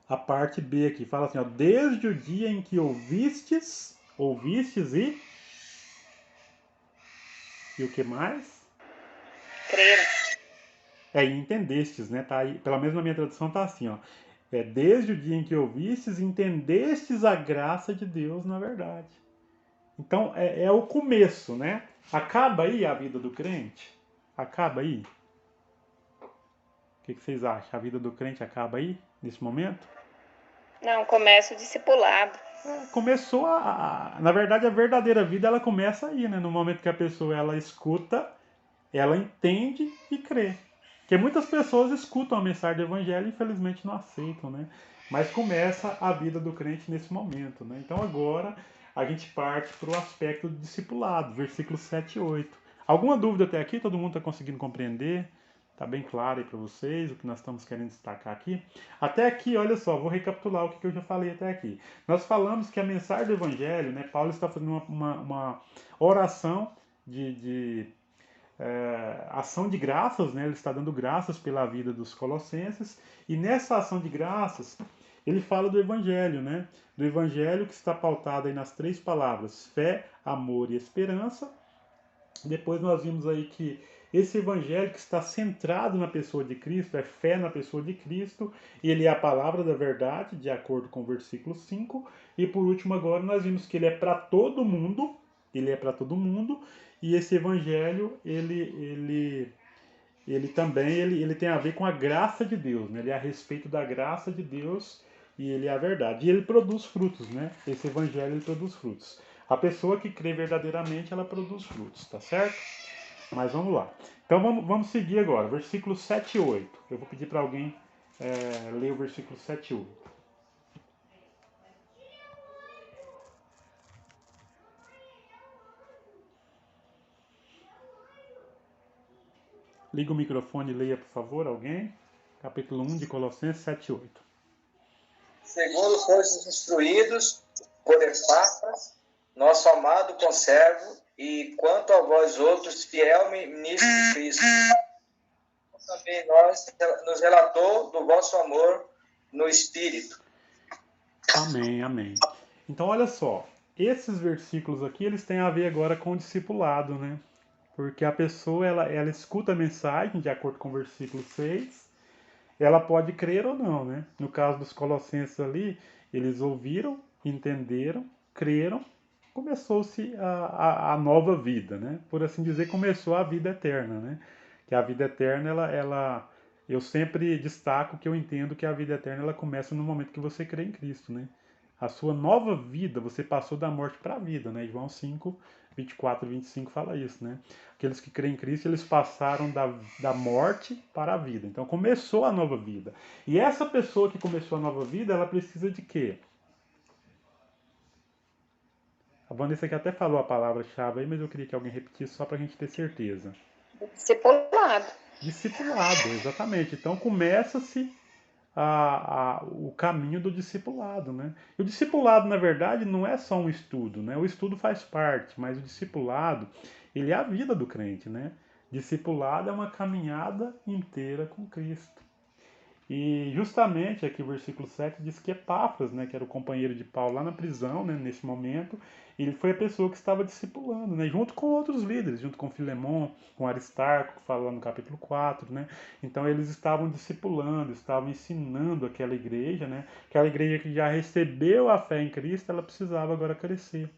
A: A parte B aqui fala assim, ó, desde o dia em que ouvistes e o que mais?
E: Creram.
A: E entendestes, né? Tá aí, pelo menos na minha tradução tá assim, ó. Desde o dia em que ouvistes, entendestes a graça de Deus na verdade. Então, é o começo, né? Acaba aí a vida do crente? Acaba aí? O que vocês acham? A vida do crente acaba aí, nesse momento?
E: Não, começa o discipulado.
A: Começou na verdade, a verdadeira vida, ela começa aí, né? No momento que a pessoa, ela escuta, ela entende e crê. Porque muitas pessoas escutam a mensagem do evangelho e infelizmente não aceitam, né? Mas começa a vida do crente nesse momento, né? Então agora a gente parte para o aspecto do discipulado, versículos 7 e 8. Alguma dúvida até aqui? Todo mundo está conseguindo compreender? Tá bem claro aí para vocês o que nós estamos querendo destacar aqui? Até aqui, olha só, vou recapitular o que eu já falei até aqui. Nós falamos que a mensagem do Evangelho, né, Paulo está fazendo uma oração de ação de graças, né? Ele está dando graças pela vida dos colossenses, e nessa ação de graças ele fala do Evangelho, né? Do Evangelho que está pautado aí nas 3 palavras: fé, amor e esperança. Depois nós vimos aí que esse Evangelho que está centrado na pessoa de Cristo, é fé na pessoa de Cristo, e ele é a palavra da verdade, de acordo com o versículo 5. E por último agora nós vimos que ele é para todo mundo, ele é para todo mundo, e esse Evangelho, ele também ele tem a ver com a graça de Deus, né? Ele é a respeito da graça de Deus, e ele é a verdade. E ele produz frutos, né? Esse Evangelho, ele produz frutos. A pessoa que crê verdadeiramente, ela produz frutos, tá certo? Mas vamos lá. Então vamos seguir agora, versículos 7 e 8. Eu vou pedir para alguém ler o versículo 7 e 8. Liga o microfone e leia, por favor, alguém. Capítulo 1 de Colossenses 7 e 8.
B: Segundo fostes instruídos por Epáfras, nosso amado conservo, e quanto a vós outros, fiel ministro de Cristo, também nos relatou do vosso amor no Espírito.
A: Amém, amém. Então, olha só, esses versículos aqui, eles têm a ver agora com o discipulado, né? Porque a pessoa, ela escuta a mensagem, de acordo com o versículo 6, ela pode crer ou não, né? No caso dos colossenses ali, eles ouviram, entenderam, creram, começou-se a nova vida, né? Por assim dizer, começou a vida eterna, né? Que a vida eterna, eu sempre destaco que eu entendo que a vida eterna, ela começa no momento que você crê em Cristo, né? A sua nova vida, você passou da morte para a vida, né? João 5, 24 e 25 fala isso, né? Aqueles que creem em Cristo, eles passaram da morte para a vida. Então começou a nova vida. E essa pessoa que começou a nova vida, ela precisa de quê? A Vanessa aqui até falou a palavra-chave aí, mas eu queria que alguém repetisse só para a gente ter certeza.
E: Discipulado.
A: Discipulado, exatamente. Então começa-se o caminho do discipulado, né? E o discipulado, na verdade, não é só um estudo, né? O estudo faz parte, mas o discipulado, ele é a vida do crente, né? Discipulado é uma caminhada inteira com Cristo. E justamente aqui o versículo 7 diz que Epáfras, né, que era o companheiro de Paulo lá na prisão, né, nesse momento, ele foi a pessoa que estava discipulando, né, junto com outros líderes, junto com Filemon, com Aristarco, que fala lá no capítulo 4, né? Então eles estavam discipulando, estavam ensinando aquela igreja, né? Aquela igreja que já recebeu a fé em Cristo, ela precisava agora crescer,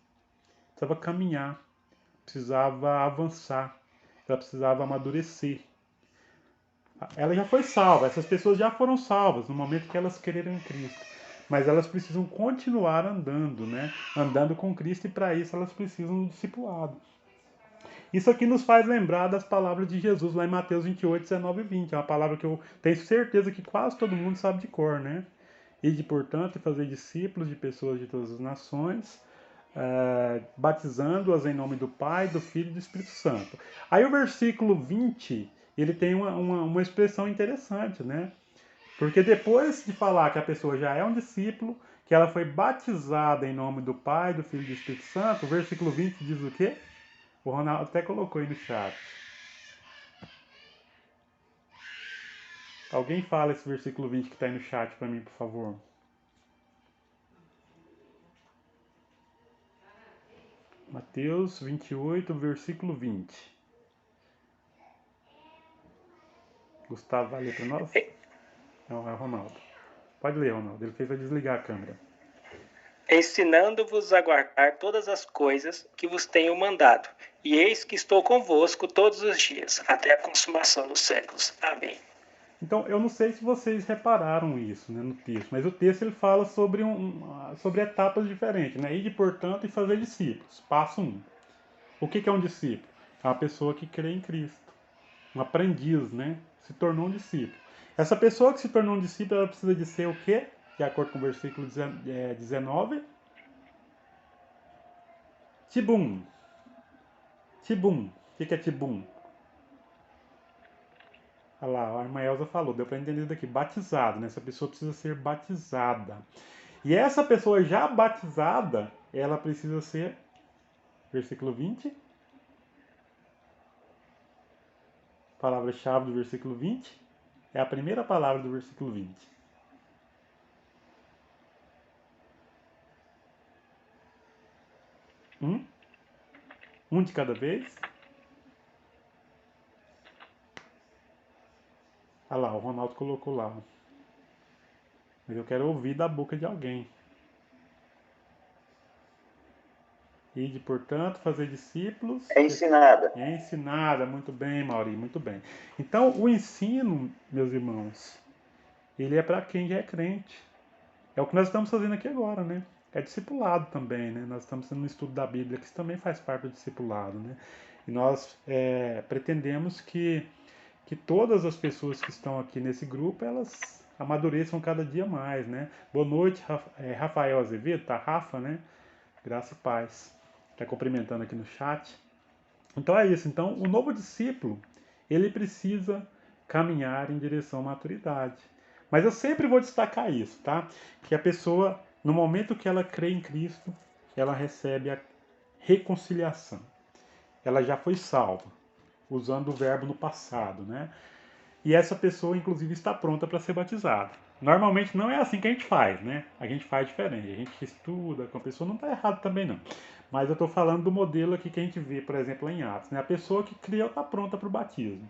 A: precisava caminhar, precisava avançar, ela precisava amadurecer. Ela já foi salva, essas pessoas já foram salvas no momento que elas creram em Cristo. Mas elas precisam continuar andando, né? Andando com Cristo, e para isso elas precisam do discipulado. Isso aqui nos faz lembrar das palavras de Jesus lá em Mateus 28, 19 e 20. É uma palavra que eu tenho certeza que quase todo mundo sabe de cor, né? Ide, portanto, e fazer discípulos de pessoas de todas as nações, batizando-as em nome do Pai, do Filho e do Espírito Santo. Aí o versículo 20, ele tem uma expressão interessante, né? Porque depois de falar que a pessoa já é um discípulo, que ela foi batizada em nome do Pai, do Filho e do Espírito Santo, o versículo 20 diz o quê? O Ronaldo até colocou aí no chat. Alguém fala esse versículo 20 que está aí no chat para mim, por favor. Mateus 28, versículo 20. Gustavo vai ler para nós? Não, é o Ronaldo. Pode ler, Ronaldo. Ele fez a desligar a câmera.
F: Ensinando-vos a guardar todas as coisas que vos tenho mandado. E eis que estou convosco todos os dias, até a consumação dos séculos. Amém.
A: Então, eu não sei se vocês repararam isso, né, no texto, mas o texto ele fala sobre, sobre etapas diferentes, né? Ide, portanto, e fazer discípulos. Passo 1. O que é um discípulo? É uma pessoa que crê em Cristo. Um aprendiz, né? Se tornou um discípulo. Essa pessoa que se tornou um discípulo, ela precisa de ser o quê? De acordo com o versículo 19. Tibum. Tibum. O que é tibum? Olha lá, a irmã Elza falou, deu para entender daqui, batizado, né? Essa pessoa precisa ser batizada. E essa pessoa já batizada, ela precisa ser, versículo 20, palavra-chave do versículo 20, é a primeira palavra do versículo 20. Um de cada vez. Ah lá, o Ronaldo colocou lá. Mas eu quero ouvir da boca de alguém. Ide, portanto, fazer discípulos.
B: É ensinada.
A: É ensinada. Muito bem, Mauri, muito bem. Então, o ensino, meus irmãos, ele é para quem já é crente. É o que nós estamos fazendo aqui agora, né? É discipulado também, né? Nós estamos fazendo um estudo da Bíblia, que isso também faz parte do discipulado, né? E nós pretendemos que todas as pessoas que estão aqui nesse grupo, elas amadureçam cada dia mais, né? Boa noite, Rafael Azevedo, tá? Rafa, né? Graça e paz. Está cumprimentando aqui no chat. Então é isso. Então, o novo discípulo, ele precisa caminhar em direção à maturidade. Mas eu sempre vou destacar isso, tá? Que a pessoa, no momento que ela crê em Cristo, ela recebe a reconciliação. Ela já foi salva, usando o verbo no passado, né? E essa pessoa, inclusive, está pronta para ser batizada. Normalmente não é assim que a gente faz, né? A gente faz diferente. A gente estuda com a pessoa, não está errado também não. Mas eu estou falando do modelo aqui que a gente vê, por exemplo, lá em Atos, né? A pessoa que criou está pronta para o batismo.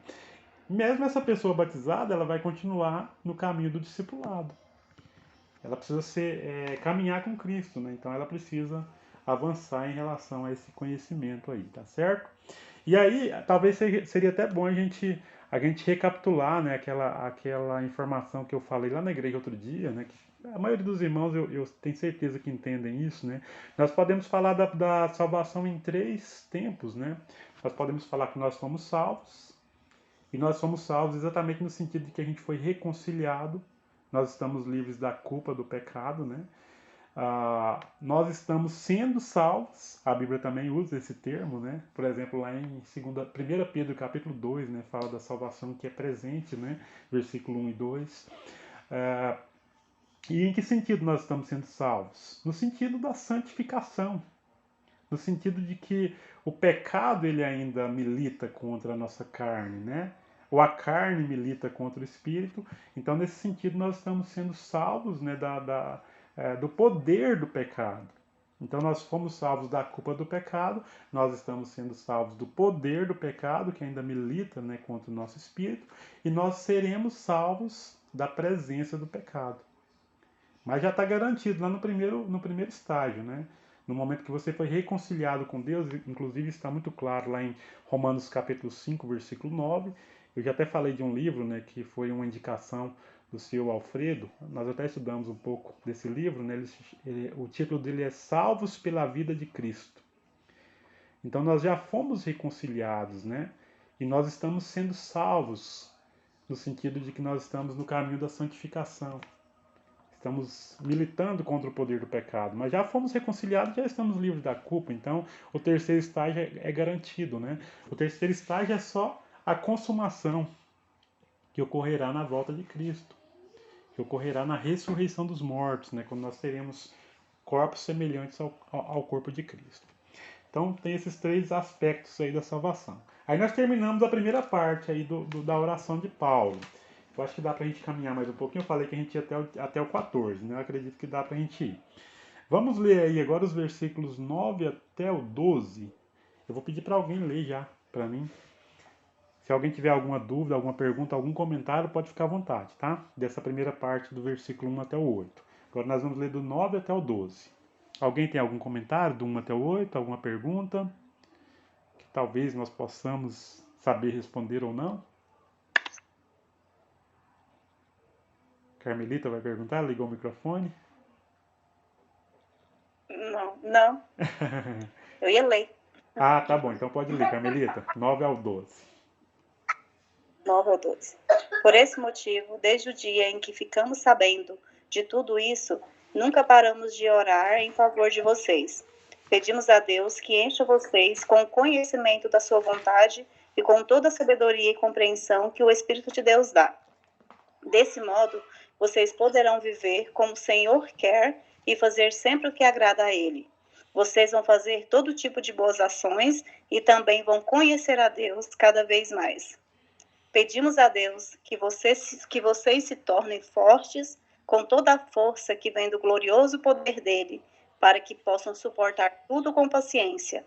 A: Mesmo essa pessoa batizada, ela vai continuar no caminho do discipulado. Ela precisa caminhar com Cristo, né? Então ela precisa avançar em relação a esse conhecimento aí, tá certo? E aí, talvez seria até bom a gente recapitular, né, aquela informação que eu falei lá na igreja outro dia, né, que a maioria dos irmãos eu tenho certeza que entendem isso, né? Nós podemos falar da salvação em 3 tempos, né? Nós podemos falar que nós fomos salvos, e nós fomos salvos exatamente no sentido de que a gente foi reconciliado, nós estamos livres da culpa do pecado, né? Nós estamos sendo salvos, a Bíblia também usa esse termo, né? Por exemplo, lá em 1 Pedro capítulo 2, né? Fala da salvação que é presente, né? Versículo 1 e 2. E em que sentido nós estamos sendo salvos? No sentido da santificação, no sentido de que o pecado ele ainda milita contra a nossa carne, né? Ou a carne milita contra o espírito. Então, nesse sentido, nós estamos sendo salvos, né, do poder do pecado. Então nós fomos salvos da culpa do pecado, nós estamos sendo salvos do poder do pecado, que ainda milita, né, contra o nosso espírito, e nós seremos salvos da presença do pecado. Mas já está garantido lá no primeiro estágio, né? No momento que você foi reconciliado com Deus, inclusive está muito claro lá em Romanos capítulo 5, versículo 9. Eu já até falei de um livro, né, que foi uma indicação do seu Alfredo. Nós até estudamos um pouco desse livro, né? O título dele é Salvos pela Vida de Cristo. Então nós já fomos reconciliados, né? E nós estamos sendo salvos no sentido de que nós estamos no caminho da santificação. Estamos militando contra o poder do pecado, mas já fomos reconciliados, já estamos livres da culpa. Então o terceiro estágio é garantido, né? O terceiro estágio é só a consumação, que ocorrerá na volta de Cristo, que ocorrerá na ressurreição dos mortos, né, quando nós teremos corpos semelhantes ao corpo de Cristo. Então tem esses 3 aspectos aí da salvação. Aí nós terminamos a primeira parte aí da oração de Paulo. Eu acho que dá para a gente caminhar mais um pouquinho. Eu falei que a gente ia até o 14, né? Eu acredito que dá para a gente ir. Vamos ler aí agora os versículos 9 até o 12. Eu vou pedir para alguém ler já para mim. Se alguém tiver alguma dúvida, alguma pergunta, algum comentário, pode ficar à vontade, tá? Dessa primeira parte do versículo 1 até o 8. Agora nós vamos ler do 9 até o 12. Alguém tem algum comentário do 1 até o 8? Alguma pergunta? Que talvez nós possamos saber responder ou não? Carmelita vai perguntar? Ligou o microfone?
E: Não. Eu ia ler.
A: Ah, tá bom. Então pode ler, Carmelita. 9 ao 12.
E: 9 ao 12. Por esse motivo, desde o dia em que ficamos sabendo de tudo isso, nunca paramos de orar em favor de vocês. Pedimos a Deus que encha vocês com o conhecimento da sua vontade e com toda a sabedoria e compreensão que o Espírito de Deus dá. Desse modo, vocês poderão viver como o Senhor quer e fazer sempre o que agrada a Ele. Vocês vão fazer todo tipo de boas ações e também vão conhecer a Deus cada vez mais. Pedimos a Deus que vocês se tornem fortes com toda a força que vem do glorioso poder dele, para que possam suportar tudo com paciência.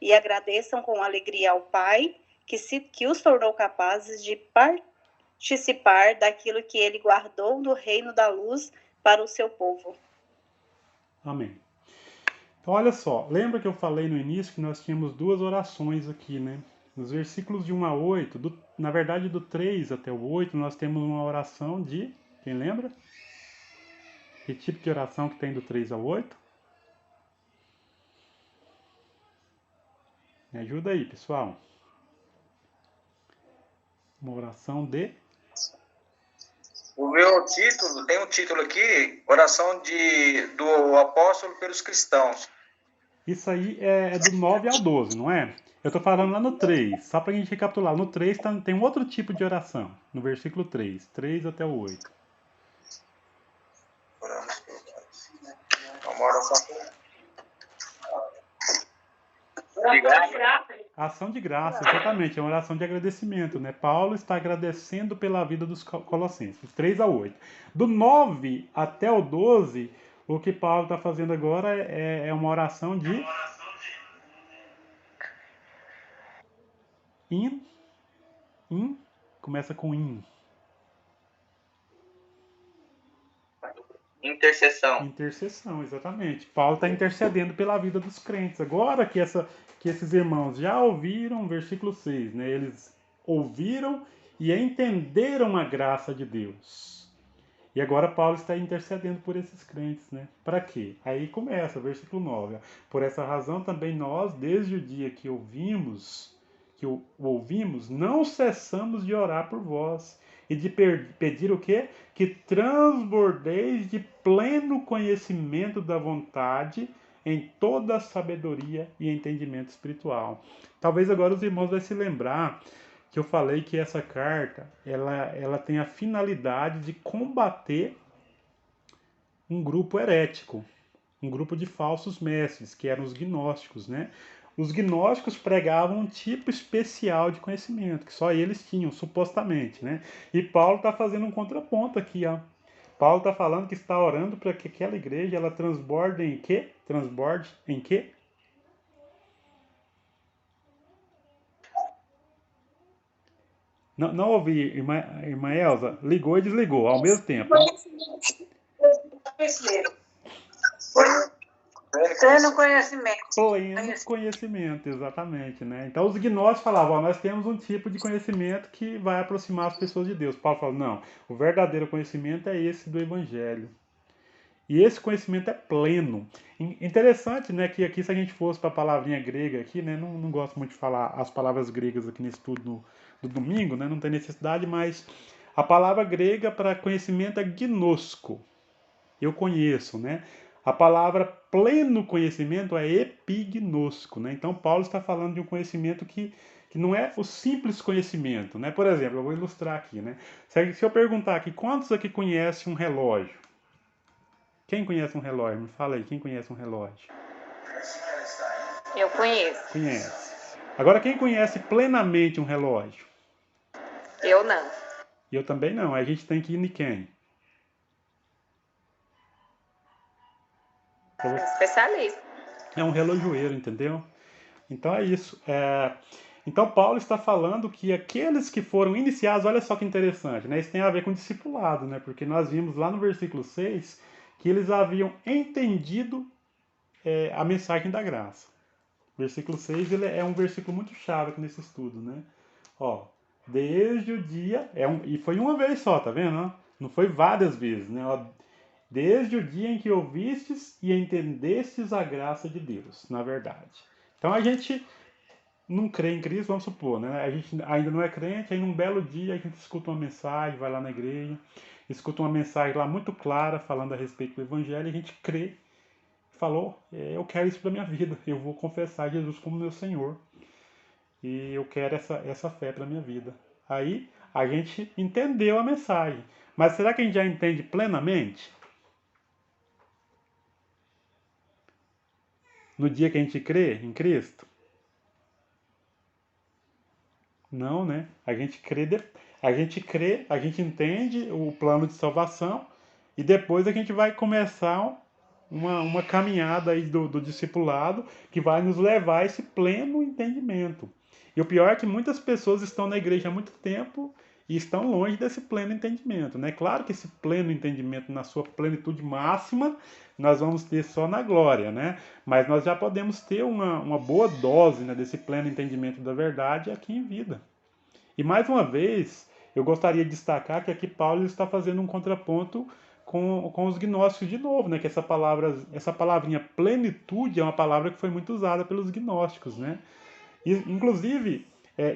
E: E agradeçam com alegria ao Pai, que os tornou capazes de participar daquilo que ele guardou no reino da luz para o seu povo.
A: Amém. Então, olha só, lembra que eu falei no início que nós tínhamos duas orações aqui, né? Nos versículos de 1 a 8, na verdade do 3 até o 8, nós temos uma oração de... Quem lembra? Que tipo de oração que tem do 3 ao 8? Me ajuda aí, pessoal. Uma oração de...
B: O meu título, tem um título aqui, oração do apóstolo pelos cristãos.
A: Isso aí é do 9 ao 12, não é? Eu tô falando lá no 3, só pra gente recapitular. No 3 tem um outro tipo de oração, no versículo 3 até o 8.
B: Uma oração.
A: Ação de graça, exatamente, é uma oração de agradecimento, né? Paulo está agradecendo pela vida dos colossenses, 3 a 8. Do 9 até o 12, o que Paulo está fazendo agora é uma oração de... Começa com in. Intercessão, exatamente. Paulo está intercedendo pela vida dos crentes. Agora que esses irmãos já ouviram, versículo 6, né? Eles ouviram e entenderam a graça de Deus. E agora Paulo está intercedendo por esses crentes, né? Para quê? Aí começa, versículo 9. Por essa razão também nós, desde o dia que ouvimos, não cessamos de orar por vós e de pedir o quê? Que transbordeis de pleno conhecimento da vontade em toda a sabedoria e entendimento espiritual. Talvez agora os irmãos vão se lembrar que eu falei que essa carta ela tem a finalidade de combater um grupo herético, um grupo de falsos mestres, que eram os gnósticos, né? Os gnósticos pregavam um tipo especial de conhecimento, que só eles tinham, supostamente, né? E Paulo está fazendo um contraponto aqui, ó. Paulo está falando que está orando para que aquela igreja ela transborde em quê? Transborde em quê? Não ouvi, irmã Elza. Ligou e desligou ao mesmo tempo.
C: Pleno conhecimento.
A: Pleno conhecimento, exatamente, né? Então os gnósticos falavam, ó, nós temos um tipo de conhecimento que vai aproximar as pessoas de Deus. Paulo fala, não, o verdadeiro conhecimento é esse do Evangelho. E esse conhecimento é pleno. Interessante, né, que aqui se a gente fosse para a palavrinha grega aqui, né, não gosto muito de falar as palavras gregas aqui nesse estudo do domingo, né, não tem necessidade, mas a palavra grega para conhecimento é gnosco. Eu conheço, né? A palavra pleno conhecimento é epignosco, né? Então Paulo está falando de um conhecimento que não é o simples conhecimento, né? Por exemplo, eu vou ilustrar aqui, né? Se eu perguntar aqui, quantos aqui conhecem um relógio? Quem conhece um relógio? Me fala aí, quem conhece um relógio?
C: Eu conheço.
A: Conhece. Agora, quem conhece plenamente um relógio?
C: Eu não.
A: Eu também não. A gente tem que ir em quem?
C: Especialista.
A: É um relojoeiro, entendeu? Então é isso. Então Paulo está falando que aqueles que foram iniciados, olha só que interessante, né? Isso tem a ver com discipulado, né? Porque nós vimos lá no versículo 6 que eles haviam entendido a mensagem da graça. Versículo 6 ele é um versículo muito chave aqui nesse estudo, né? Ó, desde o dia... e foi uma vez só, tá vendo? Não foi várias vezes, né? Ó, desde o dia em que ouvistes e entendestes a graça de Deus, na verdade. Então a gente não crê em Cristo, vamos supor, né? A gente ainda não é crente, aí num belo dia a gente escuta uma mensagem, vai lá na igreja, escuta uma mensagem lá muito clara falando a respeito do Evangelho, e a gente crê, falou, eu quero isso para minha vida, eu vou confessar Jesus como meu Senhor. e eu quero essa fé para minha vida. Aí a gente entendeu a mensagem. Mas será que a gente já entende plenamente? No dia que a gente crê em Cristo? Não, né? A gente entende o plano de salvação e depois a gente vai começar uma caminhada aí do discipulado que vai nos levar a esse pleno entendimento. E o pior é que muitas pessoas estão na igreja há muito tempo e estão longe desse pleno entendimento, né? Claro que esse pleno entendimento na sua plenitude máxima nós vamos ter só na glória, né? Mas nós já podemos ter uma boa dose, né, desse pleno entendimento da verdade aqui em vida. E mais uma vez, eu gostaria de destacar que aqui Paulo está fazendo um contraponto com os gnósticos de novo, né? Que essa palavrinha plenitude é uma palavra que foi muito usada pelos gnósticos, né? E, inclusive,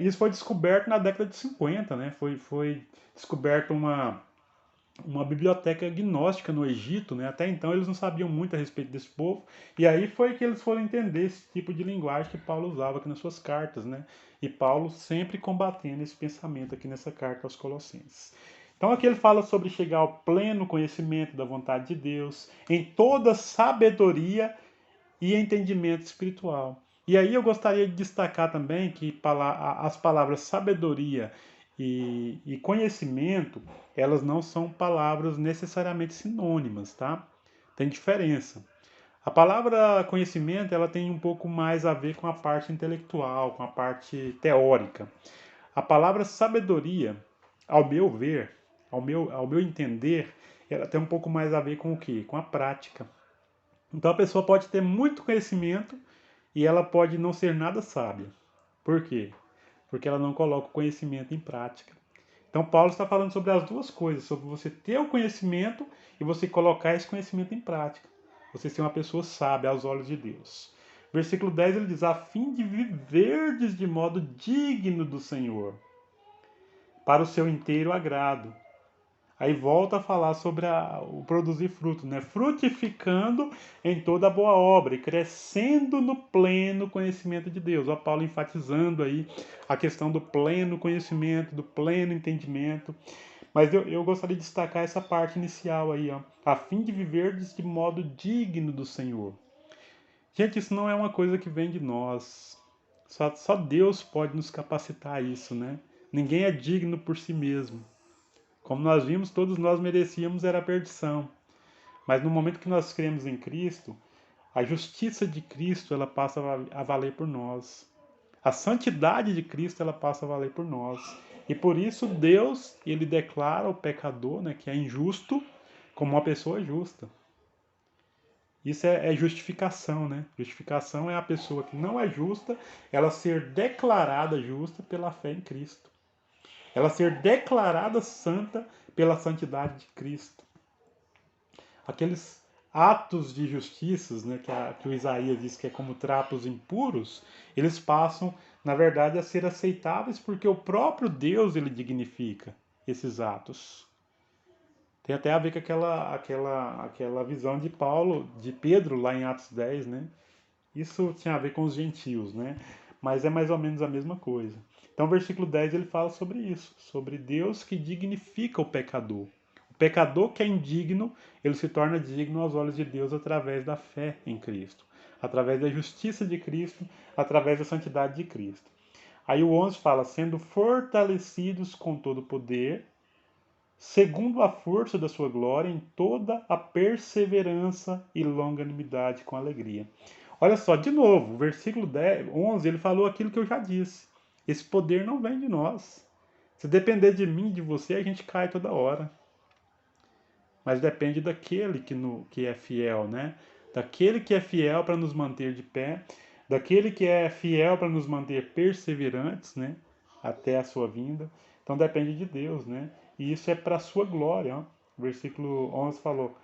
A: isso foi descoberto na década de 50, né? Foi descoberto uma biblioteca gnóstica no Egito, né? Até então eles não sabiam muito a respeito desse povo, e aí foi que eles foram entender esse tipo de linguagem que Paulo usava aqui nas suas cartas, né? E Paulo sempre combatendo esse pensamento aqui nessa carta aos Colossenses. Então aqui ele fala sobre chegar ao pleno conhecimento da vontade de Deus, em toda sabedoria e entendimento espiritual. E aí eu gostaria de destacar também que as palavras sabedoria e conhecimento, elas não são palavras necessariamente sinônimas, tá? Tem diferença. A palavra conhecimento, ela tem um pouco mais a ver com a parte intelectual, com a parte teórica. A palavra sabedoria, ao meu ver, ao meu entender, ela tem um pouco mais a ver com o quê? Com a prática. Então a pessoa pode ter muito conhecimento e ela pode não ser nada sábia. Por quê? Porque ela não coloca o conhecimento em prática. Então Paulo está falando sobre as duas coisas, sobre você ter o conhecimento e você colocar esse conhecimento em prática. Você ser uma pessoa sábia aos olhos de Deus. Versículo 10 ele diz: a fim de viverdes de modo digno do Senhor, para o seu inteiro agrado. Aí volta a falar sobre o produzir fruto, né? Frutificando em toda boa obra e crescendo no pleno conhecimento de Deus. Ó, Paulo enfatizando aí a questão do pleno conhecimento, do pleno entendimento. Mas eu gostaria de destacar essa parte inicial aí, ó. A fim de viver de modo digno do Senhor. Gente, isso não é uma coisa que vem de nós. Só Deus pode nos capacitar a isso, né? Ninguém é digno por si mesmo. Como nós vimos, todos nós merecíamos era a perdição. Mas no momento que nós cremos em Cristo, a justiça de Cristo ela passa a valer por nós. A santidade de Cristo ela passa a valer por nós. E por isso Deus ele declara o pecador, né, que é injusto, como uma pessoa justa. Isso é justificação, né? Justificação é a pessoa que não é justa, ela ser declarada justa pela fé em Cristo. Ela ser declarada santa pela santidade de Cristo. Aqueles atos de justiças, né, que o Isaías diz que é como trapos impuros, eles passam, na verdade, a ser aceitáveis porque o próprio Deus ele dignifica esses atos. Tem até a ver com aquela visão de Paulo, de Pedro, lá em Atos 10, né? Isso tinha a ver com os gentios, né? Mas é mais ou menos a mesma coisa. Então, o versículo 10 ele fala sobre isso, sobre Deus que dignifica o pecador. O pecador que é indigno, ele se torna digno aos olhos de Deus através da fé em Cristo, através da justiça de Cristo, através da santidade de Cristo. Aí o 11 fala, sendo fortalecidos com todo o poder, segundo a força da sua glória, em toda a perseverança e longanimidade com alegria. Olha só, de novo, o versículo 11, ele falou aquilo que eu já disse. Esse poder não vem de nós. Se depender de mim, de você, a gente cai toda hora. Mas depende daquele que é fiel, né? Daquele que é fiel para nos manter de pé, daquele que é fiel para nos manter perseverantes, né? Até a sua vinda. Então depende de Deus, né? E isso é para a sua glória. Ó. O versículo 11 falou,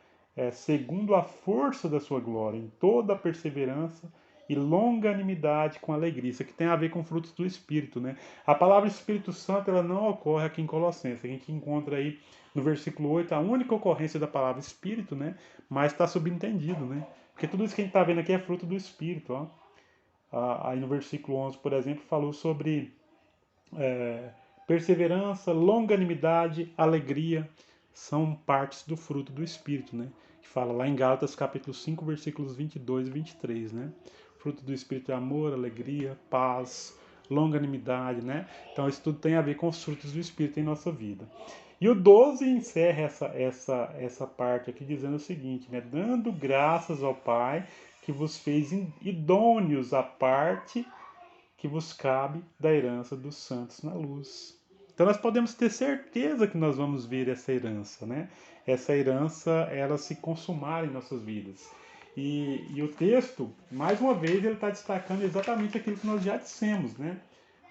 A: segundo a força da sua glória, em toda a perseverança e longanimidade com alegria. Isso aqui tem a ver com frutos do Espírito, né? A palavra Espírito Santo ela não ocorre aqui em Colossenses. A gente encontra aí no versículo 8 a única ocorrência da palavra Espírito, né? Mas está subentendido, né? Porque tudo isso que a gente está vendo aqui é fruto do Espírito, ó. aí no versículo 11, por exemplo, falou sobre perseverança, longanimidade, alegria, são partes do fruto do Espírito, né? Que fala lá em Gálatas capítulo 5, versículos 22 e 23, né? O fruto do Espírito é amor, alegria, paz, longanimidade, né? Então isso tudo tem a ver com os frutos do Espírito em nossa vida. E o 12 encerra essa parte aqui dizendo o seguinte, né? Dando graças ao Pai que vos fez idôneos à parte que vos cabe da herança dos santos na luz. Então nós podemos ter certeza que nós vamos ver essa herança, né? Essa herança, ela se consumar em nossas vidas. E o texto, mais uma vez, ele está destacando exatamente aquilo que nós já dissemos, né?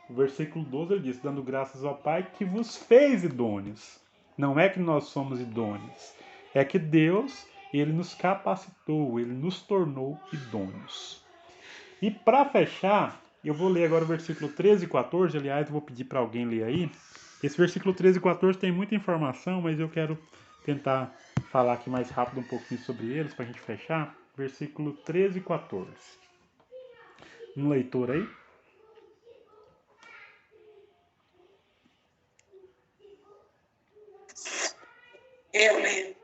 A: O versículo 12 ele diz, dando graças ao Pai que vos fez idôneos. Não é que nós somos idôneos, é que Deus, ele nos capacitou, ele nos tornou idôneos. E para fechar, eu vou ler agora o versículo 13 e 14, aliás, eu vou pedir para alguém ler aí. Esse versículo 13 e 14 tem muita informação, mas eu quero tentar falar aqui mais rápido um pouquinho sobre eles para a gente fechar. Versículo 13 e 14. Um leitor aí?
C: Eu leio.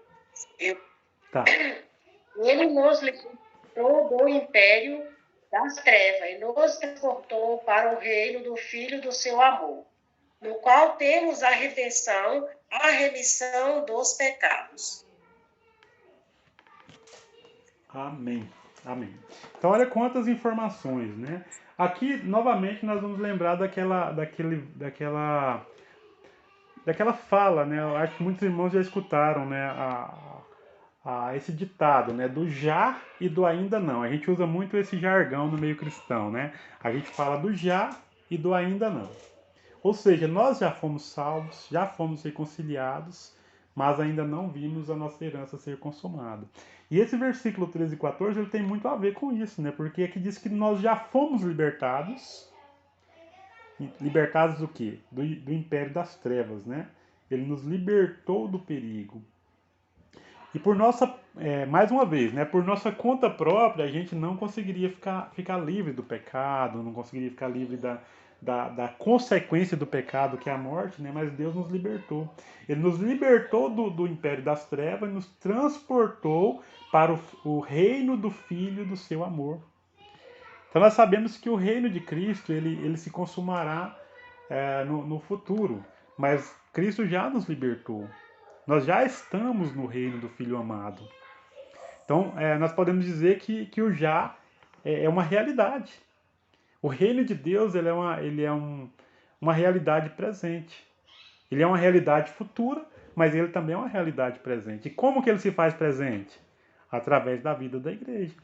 A: Tá.
C: Ele nos libertou do império das trevas e nos transportou para o reino do Filho do seu amor, no qual temos a redenção, a remissão dos pecados.
A: Amém. Amém. Então, olha quantas informações, né? Aqui, novamente, nós vamos lembrar daquela fala, né? Eu acho que muitos irmãos já escutaram, né? Esse ditado, né? Do já e do ainda não. A gente usa muito esse jargão no meio cristão, né? A gente fala do já e do ainda não. Ou seja, nós já fomos salvos, já fomos reconciliados, mas ainda não vimos a nossa herança ser consumada. E esse versículo 13 e 14 ele tem muito a ver com isso, né? Porque aqui diz que nós já fomos libertados. Libertados do quê? Do império das trevas, né? Ele nos libertou do perigo. E por nossa, mais uma vez, né? Por nossa conta própria, a gente não conseguiria ficar livre do pecado, não conseguiria ficar livre da consequência do pecado, que é a morte, né? Mas Deus nos libertou. Ele nos libertou do império das trevas e nos transportou para o reino do Filho do seu amor. Então nós sabemos que o reino de Cristo ele se consumará no futuro, mas Cristo já nos libertou. Nós já estamos no reino do Filho amado. Então nós podemos dizer que o já é uma realidade. O reino de Deus ele é uma realidade presente. Ele é uma realidade futura, mas ele também é uma realidade presente. E como que ele se faz presente? Através da vida da igreja.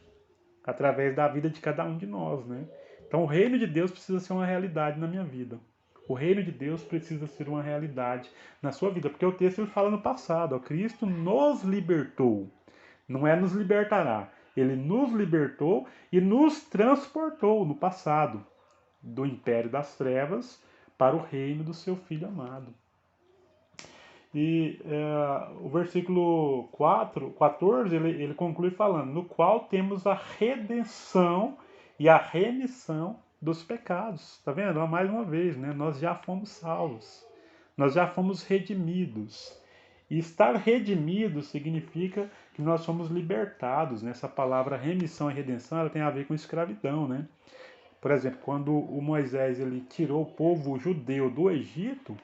A: Através da vida de cada um de nós, né? Então o reino de Deus precisa ser uma realidade na minha vida. O reino de Deus precisa ser uma realidade na sua vida, porque o texto ele fala no passado, ó, Cristo nos libertou, não é nos libertará. Ele nos libertou e nos transportou no passado do império das trevas para o reino do seu Filho amado. E o versículo 14, ele conclui falando, no qual temos a redenção e a remissão dos pecados. Está vendo? Mais uma vez, né? Nós já fomos salvos. Nós já fomos redimidos. E estar redimido significa que nós somos libertados. Né? Essa palavra remissão e redenção ela tem a ver com escravidão, né? Por exemplo, quando o Moisés ele tirou o povo judeu do Egito,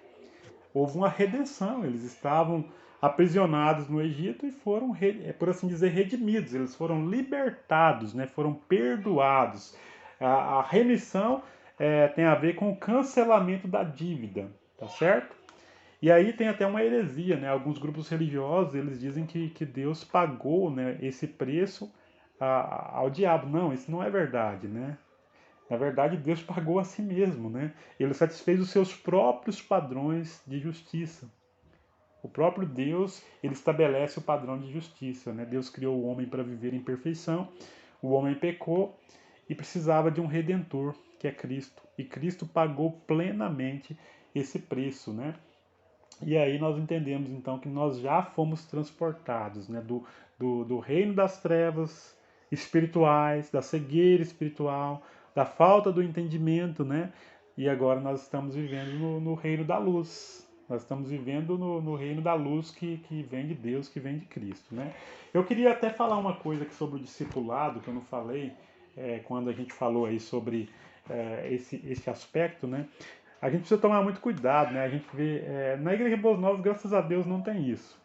A: houve uma redenção. Eles estavam aprisionados no Egito e foram, por assim dizer, redimidos. Eles foram libertados, né? Foram perdoados. A remissão tem a ver com o cancelamento da dívida, tá certo? E aí tem até uma heresia, né? Alguns grupos religiosos eles dizem que Deus pagou, né, esse preço ao diabo. Não, isso não é verdade, né? Na verdade, Deus pagou a si mesmo, né? Ele satisfez os seus próprios padrões de justiça. O próprio Deus, ele estabelece o padrão de justiça, né? Deus criou o homem para viver em perfeição. O homem pecou e precisava de um redentor, que é Cristo. E Cristo pagou plenamente esse preço, né? E aí nós entendemos, então, que nós já fomos transportados, né? Do reino das trevas espirituais, da cegueira espiritual, da falta do entendimento, né? E agora nós estamos vivendo no reino da luz. Nós estamos vivendo no reino da luz que vem de Deus, que vem de Cristo, né? Eu queria até falar uma coisa aqui sobre o discipulado, que eu não falei quando a gente falou aí sobre esse aspecto, né? A gente precisa tomar muito cuidado, né? A gente vê, na Igreja Boas Novas, graças a Deus, não tem isso.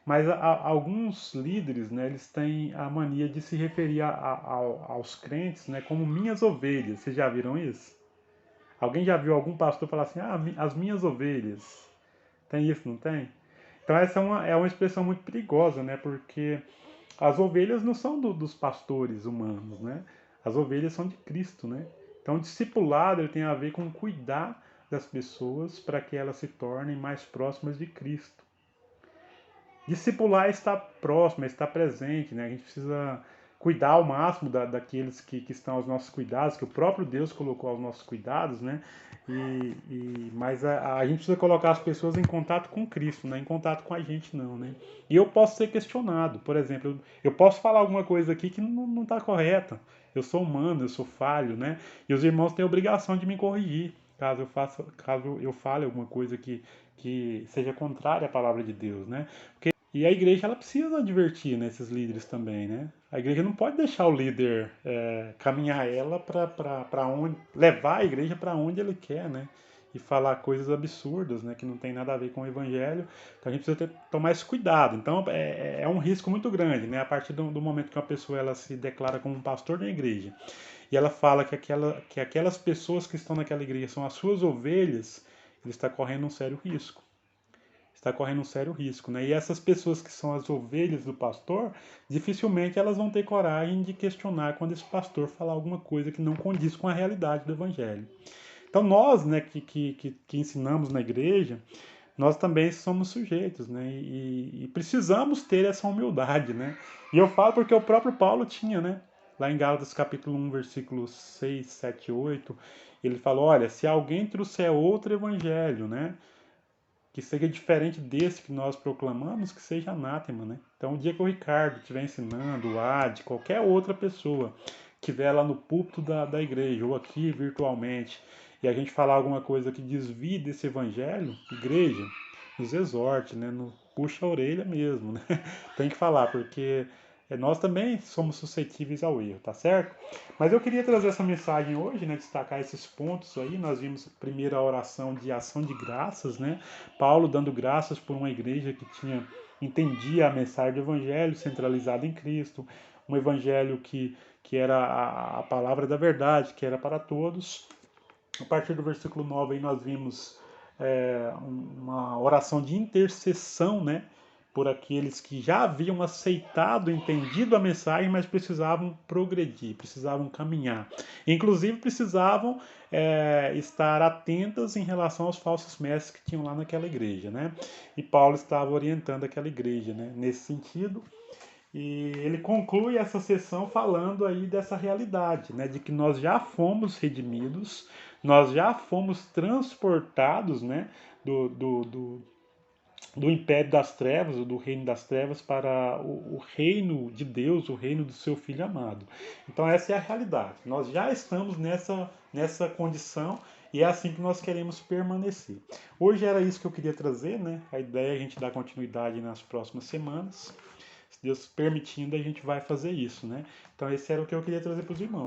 A: Mas alguns líderes, né, eles têm a mania de se referir aos crentes, né, como minhas ovelhas. Vocês já viram isso? Alguém já viu algum pastor falar assim, as minhas ovelhas? Tem isso, não tem? Então essa é uma expressão muito perigosa, né? Porque as ovelhas não são dos pastores humanos, né? As ovelhas são de Cristo, né? Então o discipulado ele tem a ver com cuidar das pessoas para que elas se tornem mais próximas de Cristo. Discipular está próximo, está presente, né? A gente precisa cuidar ao máximo daqueles que estão aos nossos cuidados, que o próprio Deus colocou aos nossos cuidados, né? Mas a gente precisa colocar as pessoas em contato com Cristo, não em contato com a gente não, né? E eu posso ser questionado, por exemplo, eu posso falar alguma coisa aqui que não está correta. Eu sou humano, eu sou falho, né? E os irmãos têm a obrigação de me corrigir, caso eu fale alguma coisa que seja contrária à palavra de Deus, né? E a igreja ela precisa advertir, né, esses líderes também, né? A igreja não pode deixar o líder caminhar ela para onde, levar a igreja para onde ele quer, né? E falar coisas absurdas, né, que não tem nada a ver com o evangelho. Então a gente precisa tomar esse cuidado. Então é um risco muito grande, né? A partir do momento que uma pessoa ela se declara como um pastor da igreja e ela fala que aquelas pessoas que estão naquela igreja são as suas ovelhas, ele está correndo um sério risco. Está correndo um sério risco, né? E essas pessoas que são as ovelhas do pastor, dificilmente elas vão ter coragem de questionar quando esse pastor falar alguma coisa que não condiz com a realidade do evangelho. Então nós, né, que ensinamos na igreja, nós também somos sujeitos, né? E precisamos ter essa humildade, né? E eu falo porque o próprio Paulo tinha, né? Lá em Gálatas capítulo 1, versículos 6, 7, 8, ele falou, olha, se alguém trouxer outro evangelho, né? Que seja diferente desse que nós proclamamos, que seja anátema, né? Então, o dia que o Ricardo estiver ensinando, o Ad, qualquer outra pessoa que estiver lá no púlpito da igreja, ou aqui virtualmente, e a gente falar alguma coisa que desvie desse evangelho, igreja, nos exorte, né? Puxa a orelha mesmo, né? Tem que falar, porque nós também somos suscetíveis ao erro, tá certo? Mas eu queria trazer essa mensagem hoje, né, destacar esses pontos aí. Nós vimos primeiro a oração de ação de graças, né? Paulo dando graças por uma igreja que entendia a mensagem do evangelho centralizada em Cristo, um evangelho que era a palavra da verdade, que era para todos. A partir do versículo 9 aí nós vimos uma oração de intercessão, né? Por aqueles que já haviam aceitado, entendido a mensagem, mas precisavam progredir, precisavam caminhar. Inclusive precisavam estar atentas em relação aos falsos mestres que tinham lá naquela igreja, né? E Paulo estava orientando aquela igreja, né? Nesse sentido. E ele conclui essa sessão falando aí dessa realidade, né? De que nós já fomos redimidos, nós já fomos transportados, né? Do império das trevas, do reino das trevas, para o reino de Deus, o reino do seu Filho amado. Então essa é a realidade. Nós já estamos nessa condição e é assim que nós queremos permanecer. Hoje era isso que eu queria trazer, né? A ideia é a gente dar continuidade nas próximas semanas. Se Deus permitindo, a gente vai fazer isso, né? Então esse era o que eu queria trazer para os irmãos.